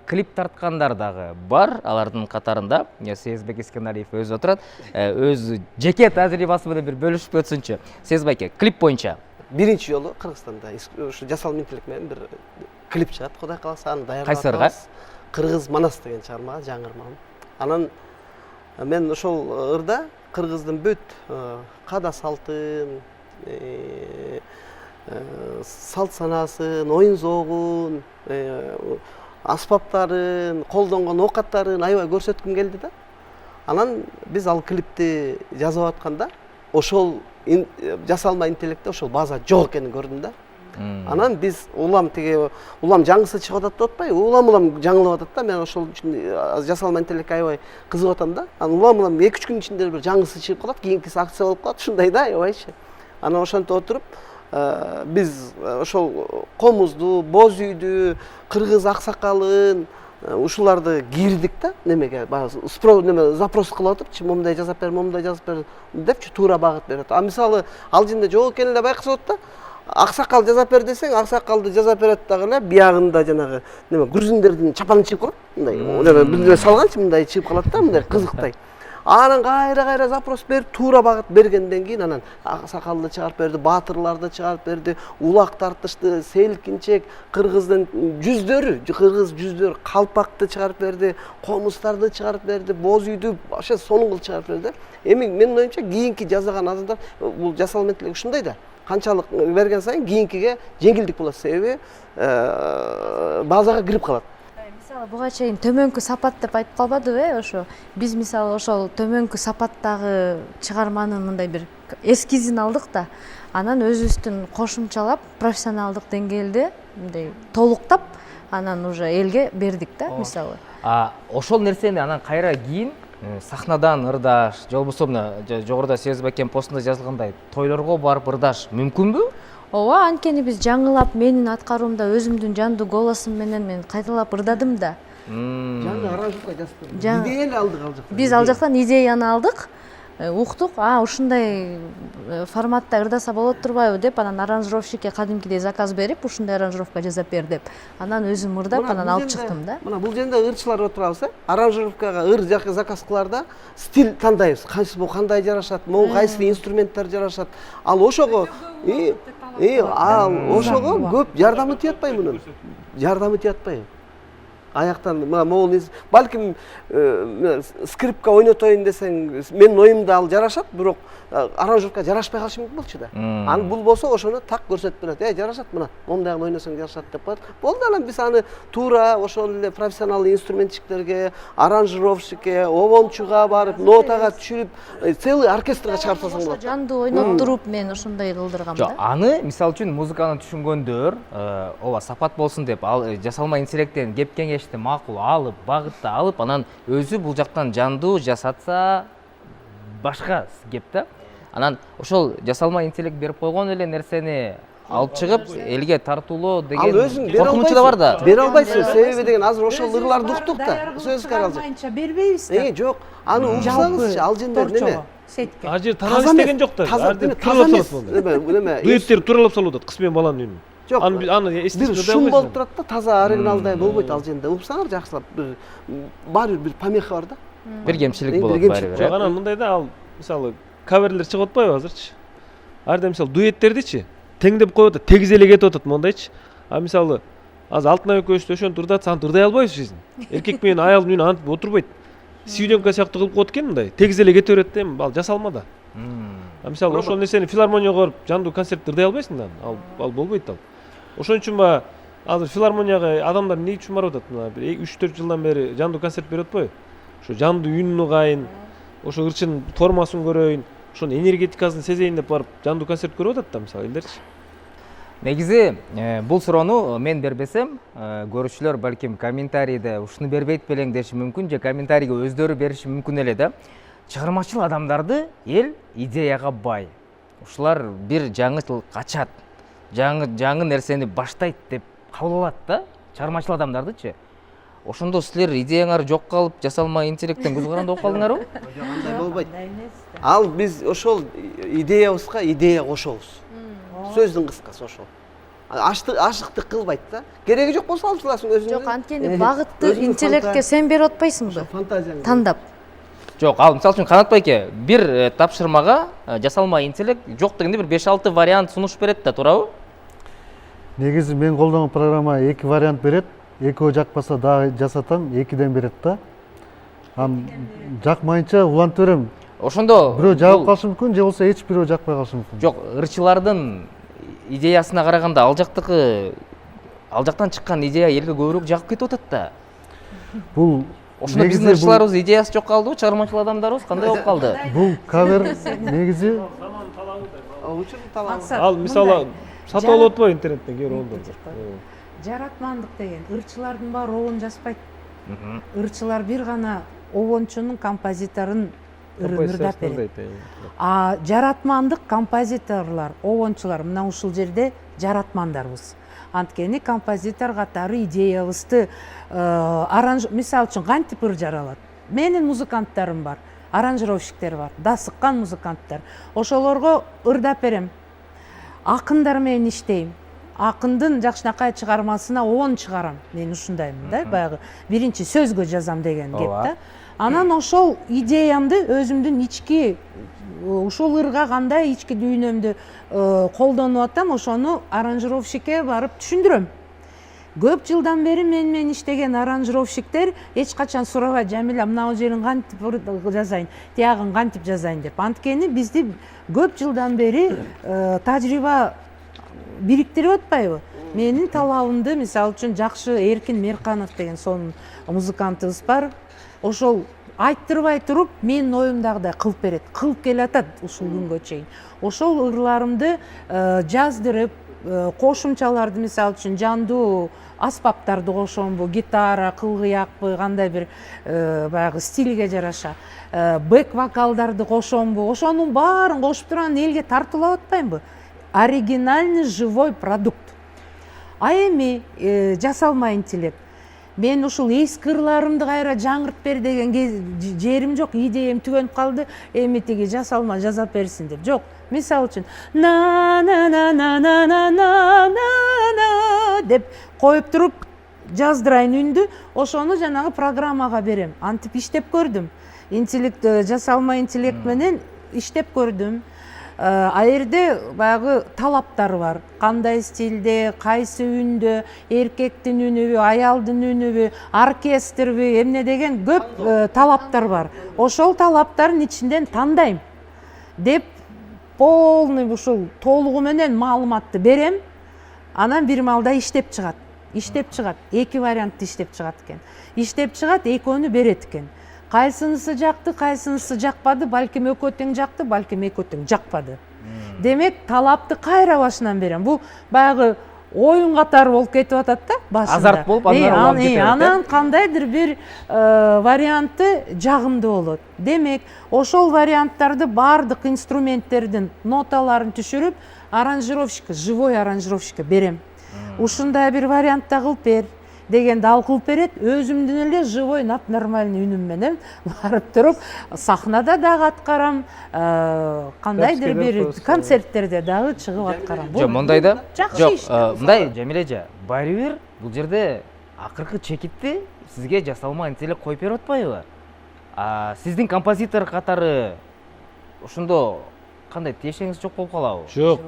клип тарткандар дагы бар. Алардын катарында Сезбек Искеналиев өзү отурат. Өз жеке тажрыйбасы менен бир бөлүшүп өтсүнчү. Сезбек, клип боюнча биринчи жолу Кыргызстанда ушу жасалма интеллект менен бир клип чыгат, Кудай кааласа, аны даярдап Кайсы ырга? Кыргыз Манас деген чыгармага жаңырмам. Анан мен ошол ырда кыргыздын бүт када салтын, салт санасын, оюн зоогун, аспаптарын, колдонгон оокаттарын аябай көрсөткүм келди да. Анан биз ал клипти жазып атканда ошол жасалма интеллектте ошол база жок экенин көрдүм да. Анан биз улам жаңысы чыгып атат деп атпайбы? Улам жаңылып атат да. Мен ошол үчүн жасалма интеллектке аябай кызыгып атам да. Анан улам 2-3 күн ичинде бир жаңысы чыгып калат, кийинкиси акция болуп калат, ушундай да, аябайчы. Анан ошентип отуруп, биз ошол комузду, боз үйдү, кыргыз аксакалын, ушуларды кирдик да, немеге, запрос кылып атып, момундай жазап бер, депчи туура багыт берет. Мисалы, ал жерде жок экенин эле байкасат да. Аксакал жазап бер десең, аксакалды жазап берет дагы эле, биягында жанагы грузиндердин чапаны чыгып калат. Мындай бизге салганчы мындай чыгып калат да, мындай кызыктай. Анан кайра запрос берип, туура багыт бергенден кийин анан аксакалды чыгарып берди, баатырларды чыгарып берди, улак тартышты, селкинчек, кыргыздын жүздөрү, кыргыз жүздөр, калпакты чыгарып берди, комузтарды чыгарып берди, боз үйдү вообще сонун кылып чыгарып берди. Эми менин оюмча кийинки жасаган адамдар бул жасалма интеллект ушундай да. Канчалык берген сайын кийинкиге жеңилдик болот, себеби базага кирип калат. Мисалы буга чейин төмөнкү сапат деп айтып калбадыбы, ошо биз мисалы ошол төмөнкү сапаттагы чыгарманын мындай бир эскизин алдык да, анан өзүбүздүн кошумчалап профессионалдык деңгээлде мындай толуктап анан уже элге бердик да мисалы. Ошол нерсени анан кайра кийин сахнадан ырдаш, же болбосо мына жогоруда Себез Бакен постунда жазылгандай тойлорго барып ырдаш мүмкүнбү? Ооба, анткени биз жаңылап менин аткаруумда өзүмдүн жандуу голосум менен мен кайталап ырдадым да. Жаңы аранжировка жазып идеяны алдык ал жактан. Биз ал жактан идеяны алдык, уктук, ушундай форматта ырдаса болот турбайбы деп, анан аранжировщикке кадимкидей заказ берип, ушундай аранжировка жасап бер деп. Анан өзүм ырдап, анан алып чыктым да. Мына бул жерде ырчылар отурабыз, аранжировкага ыр заказ кыларда стиль тандайбыз. Кайсы бул кандай жарашат, могу кайсы инструменттер жарашат. Ал ошого ал ошого көп жардамы тиет атпайбы мунун? Жардамы тиет атпайбы? Аяктан могул балким скрипка ойнотоюн десең, менин оюмда ал жарашат, бирок аранжировка жарашпай калышы мүмкүн болчу да. Аны бул болсо ошону так көрсөтүп берет. Жарашат мына, мондайгын ойносоң жарашат деп коет. Болду, анан биз аны туура ошол эле профессионалдуу инструментчиктерге, аранжировщикке, обончуга барып, нотага түшүрүп, целый оркестрга чыгарып салсаң болот. Жандуу ойноп туруп мен ошондой кылдыргам да. Жок, аны мисалы үчүн музыканы түшүнгөндөр, ооба сапат болсун деп, ал жасалма интеллекттен кеп кеңешти макул алып, багытта алып, анан өзү бул жактан жандуу жасатса башка кеп да. Анан ошол жасалма интеллект берип койгон эле нерсени алып чыгып элге тартуулоо деген коркунучу да бар да. Бере албайсың, себеби деген азыр ошол ырларды уктук да. Сөзгө каралчы. Бербейбиз да. Жок, аны уксаңызчы, ал жерде неме? Ал жер таналист деген жок да. Дуэттер туралап салып атат, кыз менен баланын үнүн. Жок, аны бир шум болуп турат да, таза оригиналдай болбойт ал жерде. Уксаңар жакшылап, баары бир помеха бар да. Бир кемчилик болот баары бир. Жок, анан мындай да, ал мисалы каверлер чыгып атпайбы азырчы? Арда мисалы дуэттердичи теңдеп коюп атат, тегиз эле кетип атат мондайчы. А мисалы азыр Алтынай экөөбүз ошентип ырдатса антип ырдай албайбыз жизнь. Эркек менен аялдын үнү антип отурбайт. Свиденка сыяктуу кылып коет экен мындай, тегиз эле кете берет да, ал жасалма да. А мисалы ошол нерсени филармонияга барып жандуу концерт ырдай албайсың да, ал болбойт ал. Ошон үчүн ба азыр филармонияга адамдар эмне үчүн барып атат? Мына 3-4 жылдан бери жандуу концерт берип атпайбы? Ошо жандуу үнүн угайын, ошо ырчынын формасын көрөйүн, ошонун энергетикасын сезейин деп барып жандуу концерт көрүп атат да мисалы элдерчи. Негизи бул суроону мен бербесем, көрүүчүлөр балким комментарийде ушуну бербейт белең деши мүмкүн, же комментарийге өздөрү бериши мүмкүн эле да. Чыгармачыл адамдарды эл идеяга бай. Ушулар бир жаңы качат, жаңы нерсени баштайт деп кабыл алат да, чыгармачыл адамдардычы. Ошондо силер идеяңар жок калып, жасалма интеллекттен көз каранды болуп калдыңарбы? Андай болбойт. Ал биз ошол идеябызга идея кошобуз. Сөздүн кыскасы ошол. Ашыктык кылбайт да. Кереги жок болсо алып саласың өзүңдү. Жок, анткени багытты интеллектке сен берип атпайсыңбы? Фантазияң Тандап. Жок, ал мисалы үчүн Канат байке бир тапшырмага жасалма интеллект жок дегенде бир 5-6 вариант сунуш берет да, туурабы? Негизи мен колдонгон программа 2 вариант берет. Экөө жакпаса дагы жасатам, 2ден берет да. Жакмайынча улантып берем. Ошондо бирөө жагып калышы мүмкүн, же болбосо эч бирөө жакпай калышы мүмкүн. Жок, ырчылардын идеясына караганда ал жактан чыккан идея элге көбүрөөк жагып кетип атат да. Бул ошондо биздин ырчыларыбыз идеясы жок калдыбы, чыгармачыл адамдарыбыз кандай болуп калды? Бул кавер негизи Ал мисалы сатып алып атпайбы интернеттен кээ бир Жаратмандык деген ырчылардын баары обон жазбайт. Ырчылар бир гана обончунун композиторун ырдап берет. А жаратмандык композиторлор, обончулар мына ушул жерде жаратмандарбыз. Анткени композитор катары идеябызды мисалы үчүн кантип ыр жаралат. Менин музыканттарым бар, аранжировщиктер бар, дасыккан музыканттар. Ошолорго ырдап берем. Акындар менен иштейм. Акындын жакшынакай чыгармасына обон чыгарам. Мен ушундаймын да, баягы биринчи сөзгө жазам деген кеп да. Анан ошол идеямды өзүмдүн ички ушул ырга кандай ички дүйнөмдү колдонуп атам, ошону аранжировщикке барып түшүндүрөм. Көп жылдан бери менен иштеген аранжировщиктер эч качан сурабайт, Жамиля мына жерин кантип жазайын, тиягын кантип жазайын деп. Анткени бизди көп жылдан бери тажрыйба бириктирип атпайбы? Менин талабымды мисалы үчүн жакшы Эркин Мерканов деген сонун музыкантыбыз бар. Ошол айттырбай туруп менин оюмдагыдай кылып берет, кылып келатат ушул күнгө чейин. Ошол ырларымды жаздырып, кошумчаларды мисалы үчүн жандуу аспаптарды кошомбу, гитара, кылгыякпы, кандай бир баягы стилге жараша бэк вокалдарды кошомбу, ошонун баарын кошуп туруп анан элге тартуулап атпаймынбы? Оригинальный живой продукт. А эми жасалма интеллект. Мен ушул эски ырларымды кайра жаңыртып бер деген жерим жок, идеям түгөнүп калды, эми тиги жасалма жасап берсин деп. Жок. Мисалы үчүн на на на на на на на на деп коюп туруп жаздырайын үндү, ошону жанагы программага берем. Антип иштеп көрдүм. Интеллект, жасалма интеллект менен иштеп көрдүм. А жерде баягы талаптары бар. Кандай стилде, кайсы үндө, эркектин үнүбү, аялдын үнүбү, оркестрби, эмне деген көп талаптар бар. Ошол талаптардын ичинден тандайм деп полный ушул толугу менен маалыматты берем. Анан бир маалда иштеп чыгат. Эки вариантты иштеп чыгат экен. Иштеп чыгат, экөөнү берет экен. Кайсынысы жакты, кайсынысы жакпады, балким экөө тең жакты, балким экөө тең жакпады. Демек, талапты кайра башынан берем. Бул баягы оюн катары болуп кетип атат да башында. Азарт болуп, анан кандайдыр бир варианты жагымдуу болот. Демек, ошол варианттарды бардык инструменттердин ноталарын түшүрүп, аранжировщикке, живой аранжировщикке берем. Ушундай бир вариантта кылып бер дегенде ал кылып берет, өзүмдүн эле живой нормальный үнүм менен барып туруп сахнада дагы аткарам, кандайдыр бир концерттерде дагы чыгып аткарам. Жок, мондайда жакшы иш. Мындай, Жамиле эже, баары бир бул жерде акыркы чекитти сизге жасалма интеллект коюп берип атпайбы? Сиздин композитор катары ошондо кандай тиешеңиз жок болуп калабы? Жок.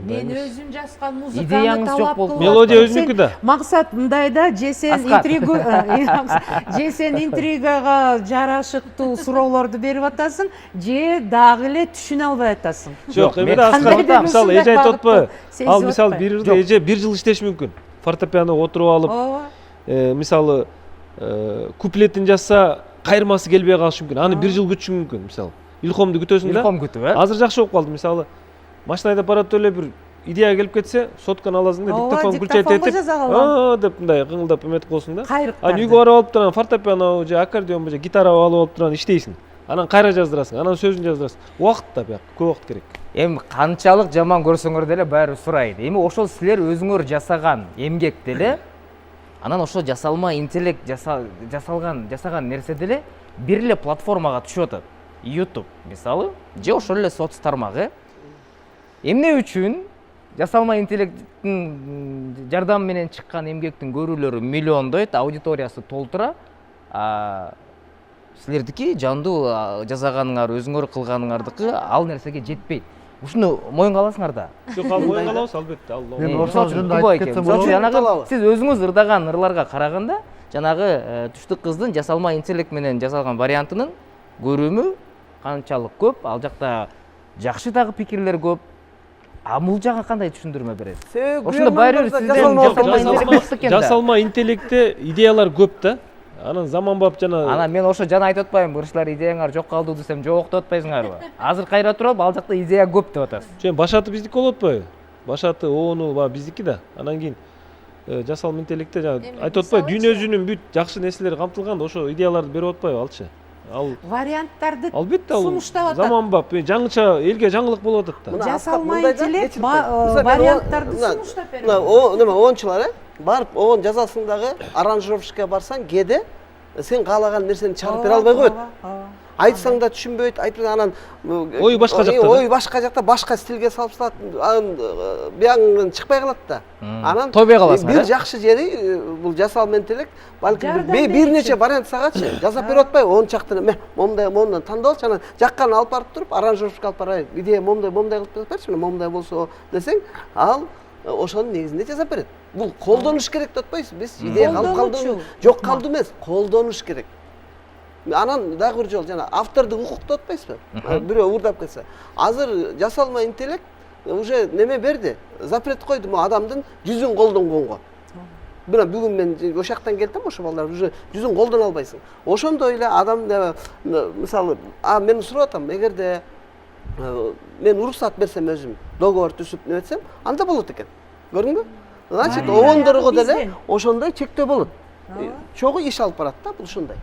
Мен өзүм жазган музыканы Идеяңыз жок талап болуп кылып. Мелодия өзүнүкү да. Максат мындайда, же сен интригага жарашыктуу суроолорду берип атасың, же дагы эле түшүнө албай атасың. Жок, эми да аскар. Мисалы эже айтып атпайбы? Ал мисалы бир ырды эже 1 жыл иштеши мүмкүн. Фортепиано отуруп алып, мисалы куплетин жазса, кайырмасы келбей калышы мүмкүн. Аны 1 жыл күтүшү мүмкүн, мисалы. Илхомду күтөсүң да. Илхом күтүп, Азыр жакшы болуп калды, мисалы. Машина айдап барат эле бир идея келип кетсе, сотканы аласың да, диктофон күчөйтүп, деп мындай кыңылдап эметип коесуң да. Анан үйгө барып алып турган фортепиано же аккордеон же гитара алып алып турган иштейсиң. Анан кайра жаздырасың, анан сөзүн жаздырасың. Убакыт да бияк, көп убакыт керек. Эми канчалык жаман көрсөңөр деле баары сурайт. Эми ошол силер өзүңөр жасаган эмгек деле, анан ошо жасалма интеллект жасаган нерсе деле бир эле платформага түшүп атат. YouTube мисалы, же ошол эле соц тармагы. Эмне үчүн жасалма интеллекттин жардамы менен чыккан эмгектин көрүүлөрү миллиондойт, аудиториясы толтура. Силердики жандуу жасаганыңар, өзүңөр кылганыңардыкы ал нерсеге жетпейт. Ушуну моюнга аласыңар да. Жок, ал моюнга алабыз, албетте. Мен ошол жөнүндө айтып кетсем болот. Жанагы сиз өзүңүз ырдаган ырларга караганда, жанагы түштүк кыздын жасалма интеллект менен жасалган вариантынын көрүүмү канчалык көп, ал жакта жакшы дагы пикирлер көп. Бул жака кандай түшүндүрмө бересиз? Ошондо баары бир сизден жасалма интеллект экен да. Жасалма интеллектте идеялар көп да. Анан заманбап жана. Анан мен ошо жана айтып атпаймынбы, ырчылар идеяңар жок калды десем, жок деп атпайсыңарбы? Азыр кайра туруп, ал жакта идея көп деп атасыз. Жөн башаты биздики болуп атпайбы? Башаты оону биздики да. Анан кийин жасалма интеллектте жана айтып атпайбы, дүйнө жүзүнүн бүт жакшы нерселери камтылган да, ошо идеяларды берип атпайбы алчы? Ал варианттарды албетте ал сунуштап атат. Заманбап, жаңыча элге жаңылык болуп атат да. Жасалма интеллект варианттарды сунуштап берет. Неме оончулар, барып оон жазасың дагы, аранжировщикке барсаң, кээде сен каалаган нерсени чыгарып бере албай коет. Айтсаң да түшүнбөйт, айтып анан ой башка жакта. Ой башка жакта, башка стилге салып салат, анан бияң чыкпай калат да. Анан тобой каласың. Бир жакшы жери бул жасалма интеллект, балким бир нече вариант сагачы жазап берип атпайбы, он чакты момундан тандап алчы, анан жакканы алып барып туруп, аранжировщик алып барайын, идея момундай кылып берчи, момундай болсо десең, ал ошонун негизинде жасап берет. Бул колдонуш керек деп атпайбыз, биз идея калып калды, жок калды эмес, колдонуш керек. Анан дагы бир жол жана автордук укук деп атпайсызбы? Бирөө урдап кетсе. Азыр жасалма интеллект уже неме берди, запрет койду адамдын жүзүн колдонгонго. Бирок бүгүн мен ошол жактан келдим, ошо балдар уже жүзүн колдоно албайсың. Ошондой эле адам мисалы, мен сурап атам, эгерде мен уруксат берсем өзүм, договор түзүп нетсем, анда болот экен. көрдүңбү? Значит, обондорго деле ошондой чектөө болот. Чогуу иш алып барат да, бул ушундай.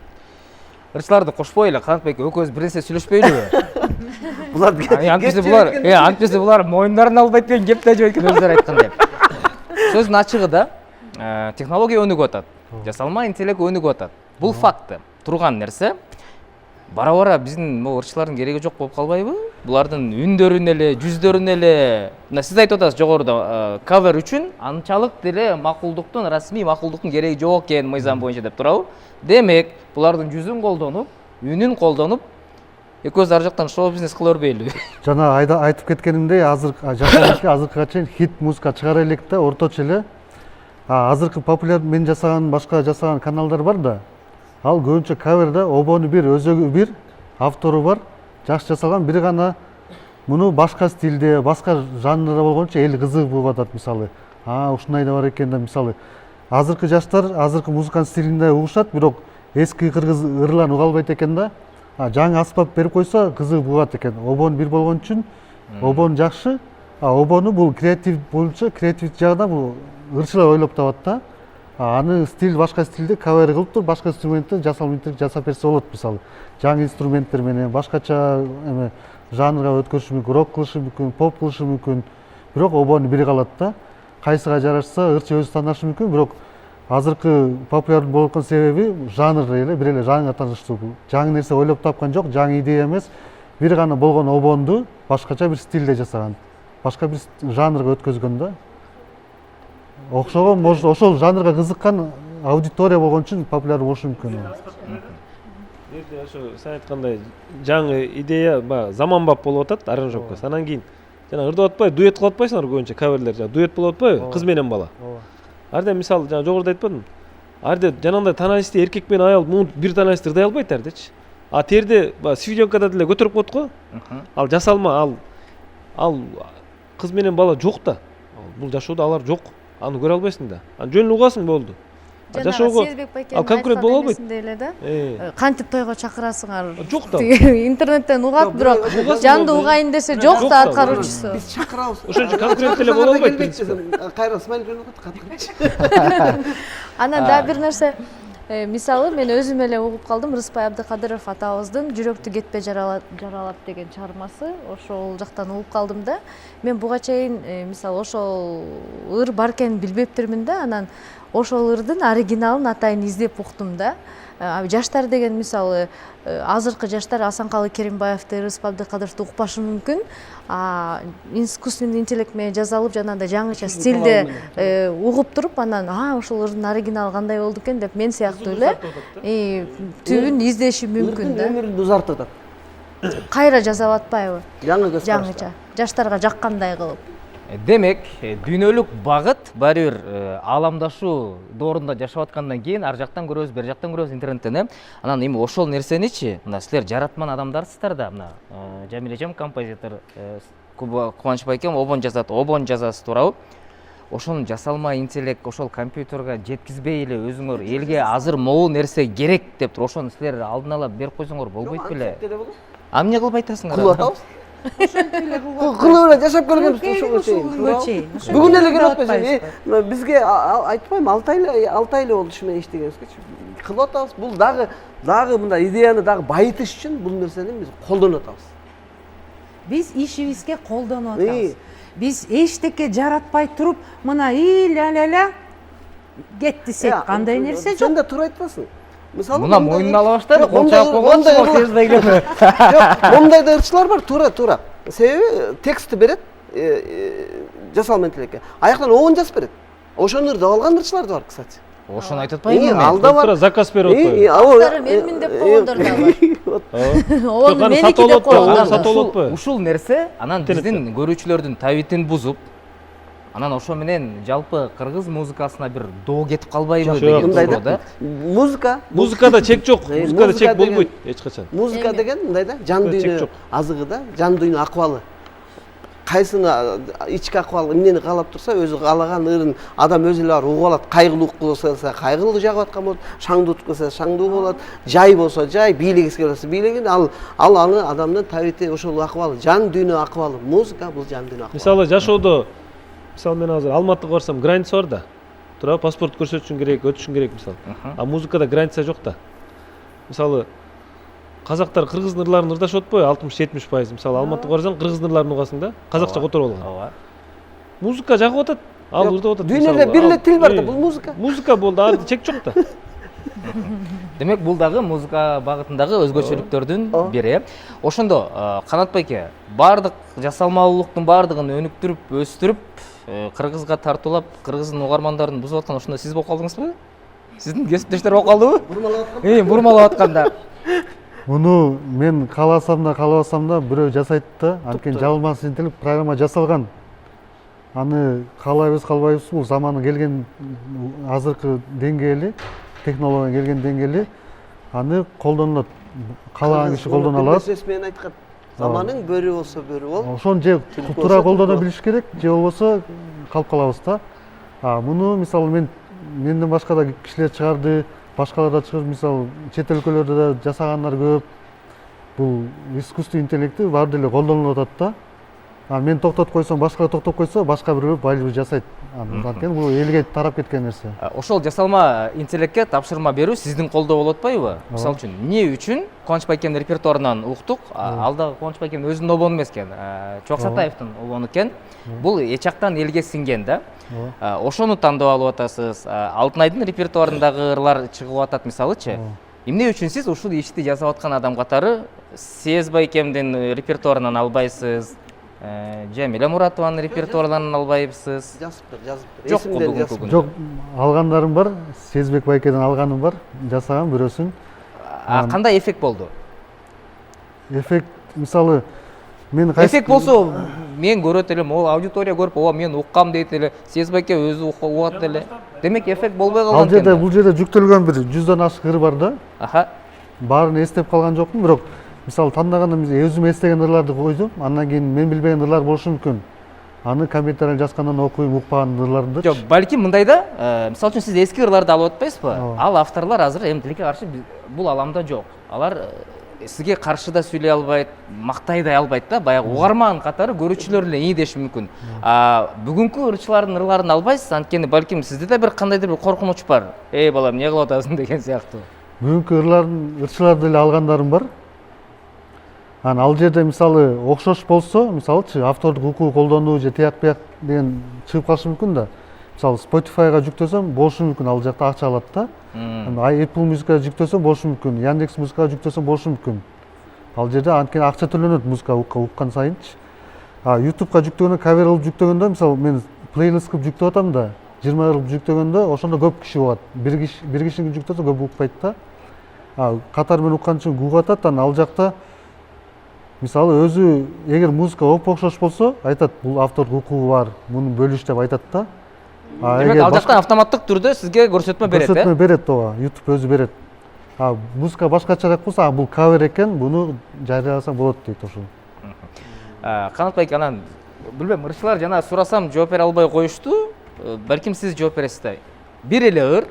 ырчыларды кошпой эле Канатбек экөөбүз бир нерсе сүйлөшпөйлүбү? Булар антпесе булар моюндарын албайт деген кеп да жок экен өздөрү айткандай. Сөздүн ачыгы да, технология өнүгүп атат, жасалма интеллект өнүгүп атат. Бул факты турган нерсе. Бара-бара биздин могу ырчылардын кереги жок болуп калбайбы? Булардын үндөрүнө эле, жүздөрүнө эле, мына сиз айтып атасыз жогоруда кавер үчүн анчалык деле макулдуктун, расмий макулдуктун кереги жок экен мыйзам боюнча деп турабы? Демек, булардын жүзүн колдонуп, үнүн колдонуп, экөөбүз ар жактан шоу бизнес кыла бербейлиби? Жана айтып кеткенимдей, азыркыга чейин хит музыка чыгара элек да, орточо эле. Азыркы популяр мен жасаган, башка жасаган каналдар бар да. Ал көбүнчө каверде обону бир, өзөгү бир, автору бар, жакшы жасалган, бир гана муну башка стилде, башка жанрда болгончо эл кызыгып угуп атат мисалы. Ушундай да бар экен да мисалы. Азыркы жаштар азыркы музыканын стилинде угушат, бирок эски кыргыз ырларын уга албайт экен да. Жаңы аспап берип койсо кызыгып угат экен. Обон бир болгон үчүн обон жакшы. Обону бул креатив боюнча, креатив жагда бул ырчылар ойлоп табат да. Аны стиль башка стилде кавер кылып туруп, башка инструментти жасалма интеллект жасап берсе болот мисалы. Жаңы инструменттер менен башкача жанрга өткөрүшү мүмкүн, рок кылышы мүмкүн, поп кылышы мүмкүн. Бирок обону бири калат да. Кайсыга жарашса ырчы өзү таанышы мүмкүн, бирок азыркы популярдуу болгон себеби жанр эле, бир эле жанрга тааныштуу. Жаңы нерсе ойлоп тапкан жок, жаңы идея эмес. Бир гана болгон обонду башкача бир стилде жасаган. Башка бир жанрга өткөзгөн да. Окшогон, может, ошол жанрга кызыккан аудитория болгон үчүн популяр болушу мүмкүн. Эрте ошо сен айткандай жаңы идея заманбап болуп атат аранжировка. Анан кийин жана ырдап атпайбы, дуэт кылып атпайсыңар көбүнчө каверлер, жана дуэт болуп атпайбы, кыз менен бала. Арда мисалы жана жогоруда айтпадым. Арда жанагындай тоналисти эркек менен аял бир тоналисти ырдай албайт ардечи. Терде свидетелкада деле көтөрүп коет го. Ал жасалма, ал кыз менен бала жок да. Бул жашоодо алар жок. Аны көрө албайсың да. Аны жөн угасың болду. Жашоого ал конкурент боло албайт эле. Кантип тойго чакырасыңар? Жок да. Интернеттен угат, бирок жанды угайын десе жок да аткаруучусу. Биз чакырабыз. Ошончо конкурент деле боло албайт принципте. Кайра смайл көрүп атат. Анан да бир нерсе, мисалы мен өзүм эле угуп калдым, Рыспай Абдыкадыров атабыздын Жүрөктү кетпе жаралап деген чыгармасы, ошол жактан угуп калдым да. Мен буга чейин мисалы ошол ыр бар экенин билбептирмин да, анан ошол ырдын оригиналын атайын издеп уктум да. Жаштар деген мисалы азыркы жаштар Асанкалы Керимбаевди, Рыспай Абдыкадыровду укпашы мүмкүн. Искусственный интеллект менен жазалып жанагындай жаңыча стилде угуп туруп, анан ошол ырдын оригиналы кандай болду экен деп мен сыяктуу эле түбүн издеши мүмкүн да. Өмүрүндү узартып атат. Кайра жасап атпайбы? Жаңыча. Жаштарга жаккандай кылып. Демек, дүйнөлүк багыт баары бир ааламдашуу доорунда жашап аткандан кийин ар жактан көрөбүз, бер жактан көрөбүз интернеттен. Анан эми ошол нерсеничи, мына силер жаратман адамдарсыздар да, мына Жамил эжем композитор, Кубаныч байкем обон жазат, обон жазасыз туурабы? Ошонун жасалма интеллект, ошол компьютерге жеткизбей эле өзүңөр элге азыр могу нерсе керек деп туруп, ошону силер алдын ала берип койсоңор болбойт беле? Эмне кылып айтасыңар? Кылып атабыз. Кылып эле жашап келгенбиз ошого чейин. Бүгүн эле келип атпайсың. Бизге айтпайм, 6 ай болду ушу менен иштегенибизге. Кылып атабыз. Бул дагы мындай идеяны дагы байытыш үчүн бул нерсени биз колдонуп атабыз. Биз ишибизге колдонуп атабыз. Биз эчтеке жаратпай туруп, мына ля-ля-ля кет десек кандай нерсе жок. Сен да туура айтпасың. Мисалы, мына мойнуна ала баштады, кол чаап койгон сезбей келе. Жок, мондай да ырчылар бар, туура. Себеби текстти берет, жасалма интеллектке. Аяктан обон жазып берет. Ошону ырдап алган ырчылар да бар, кстати. Ошону айтып атпаймынбы мен? Алда бар. Заказ берип атпайбы? Аттары менмин деп койгондор да бар. Обон меники деп койгондор да. Ушул нерсе анан биздин көрүүчүлөрдүн табитин бузуп, анан ошо менен жалпы кыргыз музыкасына бир доо кетип калбайбы деген суроо да. Музыкада чек жок, музыкада чек болбойт эч качан. Музыка деген мындай да, жан дүйнө азыгы да, жан дүйнө акыбалы. Кайсыны ички акыбалы эмнени каалап турса, өзү каалаган ырын адам өзү эле угуп алат. Кайгылуу болсо, кайгылуу жагып аткан болот, шаңдуу болсо, шаңдуу болот, жай болсо, жай, бийлегиси болсо, бийлегин ал аны адамдын табити ошол акыбалы, жан дүйнө акыбалы. Музыка бул жан дүйнө акыбалы. Мисалы жашоодо мисалы мен азыр Алматыга барсам граница бар да. Тура паспорт көрсөтүшүң керек, өтүшүң керек мисалы. А музыкада граница жок да. Мисалы казактар кыргыздын ырларын ырдашып атпайбы 60-70%. Мисалы Алматыга барсаң кыргыздын ырларын угасың да, казакча которуп алган. ооба. Музыка жагып атат, ал ырдап атат. Дүйнөдө бир эле тил бар да, бул музыка. Музыка болду, ар чек жок да. Демек бул дагы музыка багытындагы өзгөчөлүктөрдүн бири. Ошондо Канат байке, баардык жасалмалуулуктун баардыгын өнүктүрүп, өстүрүп, кыргызга тартуулап, кыргыздын угармандарын бузуп аткан ошондо сиз болуп калдыңызбы? Сиздин кесиптештер болуп калдыбы? Бурмалап атканда. Муну мен кааласам да каалабасам да бирөө жасайт да, анткени жабылмас интеллект программа жасалган. Аны каалайбыз каалбайбыз, бул заманы келген азыркы деңгээли, технология келген деңгээли, аны колдонулат. Каалаган киши колдоно алат. Сөз менен айткан. Заманын бөрү болсо бөрү бол. Ошону же туура колдоно билиш керек, же болбосо калып калабыз да. Муну мисалы менден башка да кишилер чыгарды, башкалар да чыгып, мисалы чет өлкөлөрдө да жасагандар көп. Бул искусственный интеллекти баары деле колдонулуп атат да. Мен токтотуп койсом, башкалар токтоп койсо, башка бирөө байлуу жасайт. Анткени бул элге тарап кеткен нерсе. Ошол жасалма интеллектке тапшырма берүү сиздин колдо болуп атпайбы? Мисалы үчүн, эмне үчүн Кубаныч байкенин репертуарынан уктук, ал дагы Кубаныч байкенин өзүнүн обону эмес экен, Чооксатаевдин обону экен. Бул эч жактан элге сиңген да. Ошону тандап алып атасыз. Алтынайдын репертуарындагы ырлар чыгып атат мисалычы. Эмне үчүн сиз ушул ишти жасап аткан адам катары Сез байкемдин репертуарынан албайсыз? Жамиля Муратованын репертуарынан албайсыз? Жазыптыр. Жок, бүгүнкү күндө. Жок, алгандарым бар, Сезбек байкеден алганым бар, жасаган бирөөсүн. Кандай эффект болду? Эффект, мисалы, мен Эффект болсо, мен көрөт элем, ол аудитория көрүп, ооба мен уккам дейт эле, Сез байке өзү угат эле. Демек эффект болбой калган экен. Бул жерде жүктөлгөн бир 100дан ашык ыр бар да. Баарын эстеп калган жокмун, бирок мисалы тандаганда өзүм эстеген ырларды койдум, андан кийин мен билбеген ырлар болушу мүмкүн. Аны комментарий жазгандан окуйм, укпаган ырларымды. Жок, балким мындай да, мисалы үчүн сиз эски ырларды алып атпайсызбы? Ал авторлор азыр эми тилекке каршы бул аламда жок. Алар сизге каршы да сүйлөй албайт, мактай да албайт да, баягы угарман катары көрүүчүлөр эле ии деши мүмкүн. Бүгүнкү ырчылардын ырларын албайсыз, анткени балким сизде да бир кандайдыр бир коркунуч бар. Эй балам, эмне кылып атасың деген сыяктуу. Бүгүнкү ырчыларды эле алгандарым бар. Ал жерде мисалы окшош болсо, мисалычы автордук укугу колдонуу же тияк бияк деген чыгып калышы мүмкүн да. Мисалы Spotify'га жүктөсөм болушу мүмкүн, ал жакта акча алат да. Apple Music'га жүктөсөм болушу мүмкүн, Яндекс Музыкага жүктөсөм болушу мүмкүн. Ал жерде анткени акча төлөнөт музыка уккан сайынчы. YouTube'га жүктөгөндө, кавер кылып жүктөгөндө, мисалы мен плейлист кылып жүктөп атам да, 20 кылып жүктөгөндө ошондо көп киши угат. Бир кишини жүктөсө көп укпайт да. Катар менен уккан үчүн угуп атат, ал жакта мисалы өзү эгер музыка окшош болсо, айтат бул автордук укугу бар, муну бөлүш деп айтат да. Демек ал жактан автоматтык түрдө сизге көрсөтмө берет, Көрсөтмө берет, ооба, YouTube өзү берет. Музыка башкачараак болсо, бул кавер экен, буну жарыяласаң болот дейт ошол. Канат байке, анан билбейм, ырчылар жана сурасам жооп бере албай коюшту. Балким сиз жооп бересиз да. Бир эле ыр,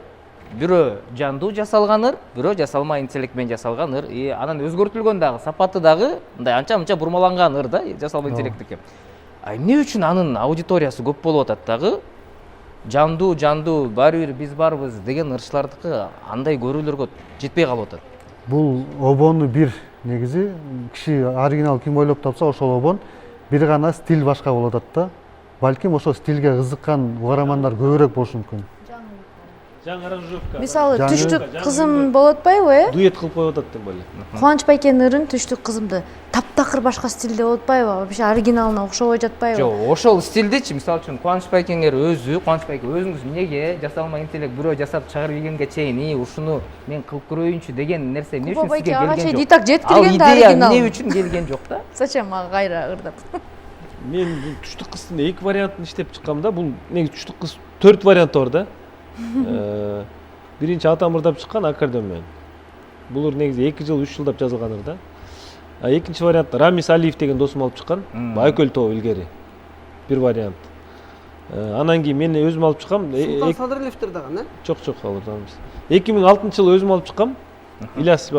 бирөө жандуу жасалган ыр, бирөө жасалма интеллект менен жасалган ыр, анан өзгөртүлгөн дагы, сапаты дагы мындай анча-мынча бурмаланган ыр да, жасалма интеллекттики. Эмне үчүн анын аудиториясы көп болуп атат дагы? Жандуу, баары бир биз барбыз деген ырчылардыкы андай көрүүлөргө жетпей калып атат. Бул обону бир негизи киши оригинал ким ойлоп тапса, ошол обон бир гана стиль башка болуп атат да. Балким ошол стилге кызыккан угармандар көбүрөөк болушу мүмкүн. Мисалы түштүк кызым болуп атпайбы, Дуэт кылып коюп атат деп эле. Кубаныч байкенин ырын түштүк кызымды таптакыр башка стилде болуп атпайбы? Вообще оригиналына окшобой жатпайбы? Жок, ошол стилдичи, мисалы үчүн Кубаныч байкеңер өзү, Кубаныч байке өзүңүз эмнеге жасалма интеллект бирөө жасап чыгарып ийгенге чейин, ушуну мен кылып көрөйүнчү деген нерсе эмне үчүн сизге келген жок? Ага чейин так жеткирген да оригинал. оригинал. Эмне үчүн келген жок да? Зачем мага кайра ырдап? Мен түштүк кыздын эки вариантын иштеп чыккам да. Бул негизи түштүк кыз 4 варианты бар да. Биринчи атам ырдап чыккан аккордеон менен. Бул негизи 2 жыл, 3 жылдап жазылган ыр да. Экинчи вариант Рамис Алиев деген досум алып чыккан. Байкөл тобу илгери. Бир вариант. Анан кийин мен өзүм алып чыккам. Султан Садырлиевдер дагы, Жок, ал эмес. 2006-жылы өзүм алып чыккам. Иляс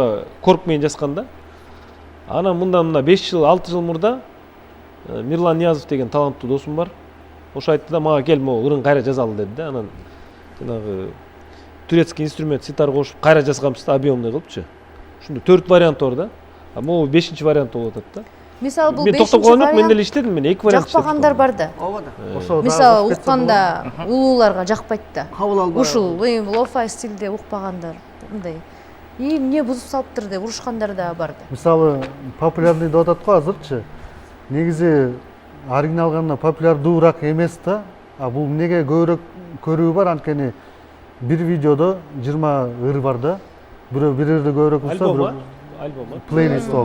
Корк менен жазган да. Анан мындан 5 жыл, 6 жыл мурда Мирлан Ниязов деген таланттуу досум бар. ошо айтты да мага кел могу ырын кайра жазалы деди да. Анан жанагы турецкий инструмент ситар кошуп кайра жазганбыз да, объемный кылыпчы. Ушунда 4 вариант бар да. А могу 5-чи вариант болуп атат да. Мисалы бул Мен 5-чи токтоп калган жок, мен вариант деле иштедим, мен 2 вариант иштедим. жакпагандар бар да. ооба да. Ошо Мисалы укканда улууларга жакпайт да. Кабыл албай. Ушул эми лофай стилде укпагандар мындай. И эмне бузуп салыптыр деп урушкандар да бар да. Мисалы популярный деп атат го азырчы. Негизи оригиналгандан популярдуураак эмес да. А бул эмнеге көбүрөөк көрүү бар, анткени бир видеодо 20 ыр бар да. Бирөө бир ырды көбүрөөк урса, бирөө Альбом.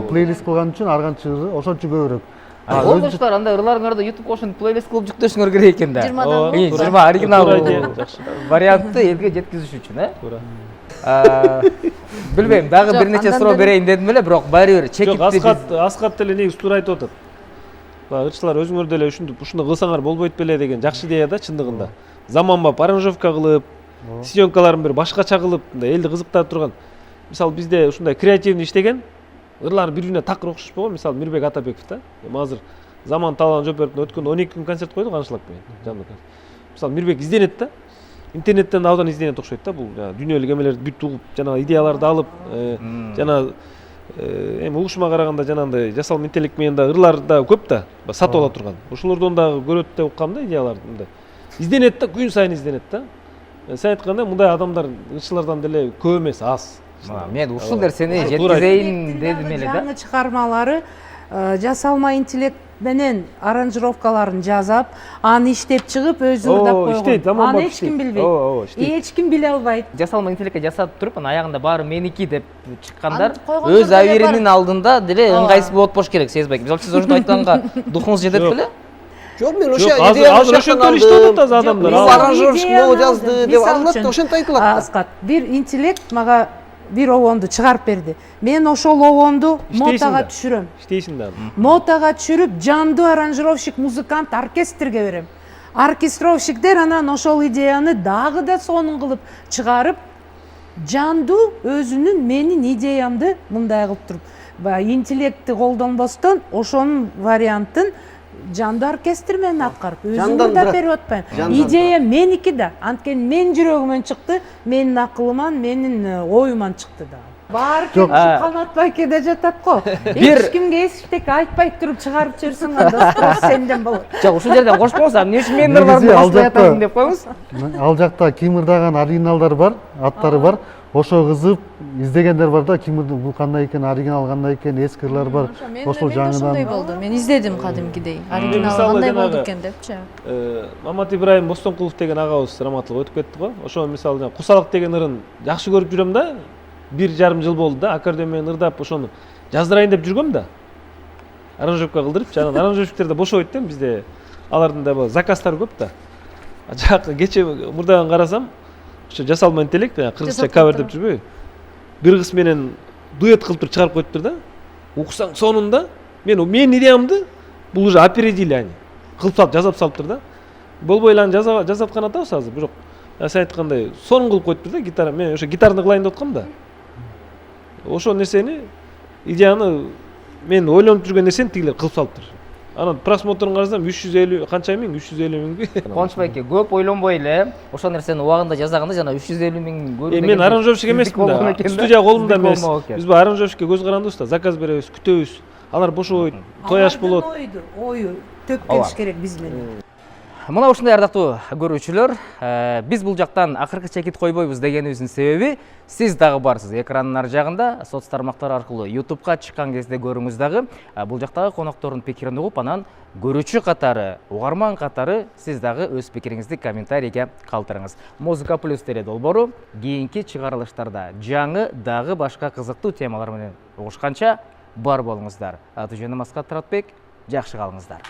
плейлист кылган үчүн арганчы ыры ошончо көбүрөөк. Олдоштор анда ырларыңарды YouTube ошентип плейлист кылып жүктөшүңөр керек экен да. 20 20 оригинал Жакшы. вариантты элге жеткизиш үчүн, Туура. Билбейм, дагы Жок, бир нече андан суроо бери- берейин дедим эле, бирок баары бир Жок, чекитти. Аскат деле негизи туура айтып атат. Баягы ырчылар өзүңөр деле ушундай кылсаңар болбойт беле деген жакшы идея да чындыгында. Заманбап аранжировка кылып, съемкаларын бир башкача кылып, мындай элди кызыктырып турган. Мисалы бизде ушундай креативный иштеген ырлар бири-бирине такыр окшошпогон. Мисалы Мирбек Атабеков да. Эми азыр Заман Талан Жөпөрдүн өткөн 12 күн концерт койду Каншылак менен. Жандуу концерт. Мисалы Мирбек изденет да. Интернеттен да абдан изденет окшойт да. Бул дүйнөлүк эмелерди бүт угуп, жана идеяларды алып, жана эми угушума караганда жанагындай жасалма интеллект менен да ырлар да көп да, сатып ала турган. Ошолордон дагы көрөт деп уккам да идеяларды мындай. Изденет да, күн сайын изденет да. Сен айткандай мындай адамдар ырчылардан деле көп эмес, аз. Мен ушул нерсени жеткизейин дедим эле да. Жаңы чыгармалары жасалма интеллект менен аранжировкаларын жазап, аны иштеп чыгып өзү ырдап койгон. Иштейт, заманбап Аны эч ким билбейт. иштейт. Эч ким биле албайт. Жасалма интеллектке жасап туруп, анан аягында баары меники деп чыккандар Аны койгондор өз деле абийиринин бар. алдында деле ыңгайсыз болуп атпош керек, сезбейм. Мисалы сиз ошондой айтканга духуңуз жетет беле? Жок, мен ошо Жок, идеяны азыр ошентип иштеп атат адамдар. Бул Мисалы аранжировщик идеяны могу жазды алды. деп Мисалы алынат, үчүн, ошентип айтылат да. Аскат, бир интеллект мага бир обонду чыгарып берди. Мен ошол обонду Иштейсиң нотага да. түшүрөм. Иштейсиң да. Нотага түшүрүп, жандуу аранжировщик, музыкант, оркестрге берем. Оркестровщиктер анан ошол идеяны дагы да сонун кылып чыгарып, жандуу өзүнүн менин идеямды мындай кылып туруп, баягы интеллектти колдонбостон ошонун вариантын жандуу оркестр менен аткарып, өзүм Жандан да турат. берип атпайм. Жандан Идея меники да, анткени менин жүрөгүмөн чыкты, менин акылыман, менин оюман чыкты да. Баары Жок. Канат Байкеде жатат го. Бир- Эч кимге эчтеке айтпай туруп чыгарып жиберсең анда сенден болот. Жок, ушул жерден кошпоңуз, эмне үчүн менин Негизи ырларымды ал кошпой жакта- атасың деп коюңуз. Ал жакта ким ырдаган оригиналдар бар, аттары бар. Ошо кызып издегендер бар да, ким бул кандай экен, оригинал кандай экен, эски ырлар бар. Ошол Ошондой жаңыдан болду. Мен издедим кадимкидей. Оригинал мисалы кандай жанагы- болду экен депчи. Мамат Ибраим Бостонкулов деген агабыз раматылык өтүп кетти го. Ошо мисалы жана Кусалык деген ырын жакшы көрүп жүрөм да. 1,5 жыл болду да, аккордеон менен ырдап ошону жаздырайын деп жүргөм да. Аранжировка кылдырып, жана аранжировщиктер да бошобойт да бизде. Алардын да заказдары көп да. Жакы кече мурдаган карасам, ошо жасалма интеллект, кыргызча кавер деп жүрбөйбү. Бир кыз менен дуэт кылып туруп чыгарып коюптур да. Уксаң сонунда менин идеямды бул уже опередили ани. Кылып салып жазап салыптыр да. Болбой эле аны жазап аткан атабыз азыр, бирок сен айткандай сонун кылып коюптур да гитара. Мен ошо гитараны кылайын деп аткам да. Ошол нерсени идеяны мен ойлонуп жүргөн нерсени тигилер кылып салыптыр. Анан просмотрун карасам 350 канча миң, 350 миңби. Кубаныч байке, көп ойлонбой эле ошол нерсени убагында жасаганда жана 350 миң көрүү. Мен аранжировщик эмесмин да. Студия колумда эмес. Биз бу аранжировщикке көз карандыбыз да, заказ беребиз, күтөбүз. Алар бошобойт, тояш болот. Ою төп келиш керек биз менен. Мына ушундай ардактуу көрүүчүлөр, биз бул жактан акыркы чекит койбойбуз дегенибиздин себеби сиз дагы барсыз. Экрандын ар жагында соц тармактары аркылуу YouTube'ка чыккан кезде көрүңүз дагы бул жактагы коноктордун пикирин угуп, анан көрүүчү катары, угарман катары сиз дагы өз пикириңизди комментарийге калтырыңыз. Музыка плюс теле долбоору кийинки чыгарылыштарда жаңы дагы башка кызыктуу темалар менен угушканча бар болуңуздар. Аты жөнүм Аскат Таратбек, жакшы калыңыздар.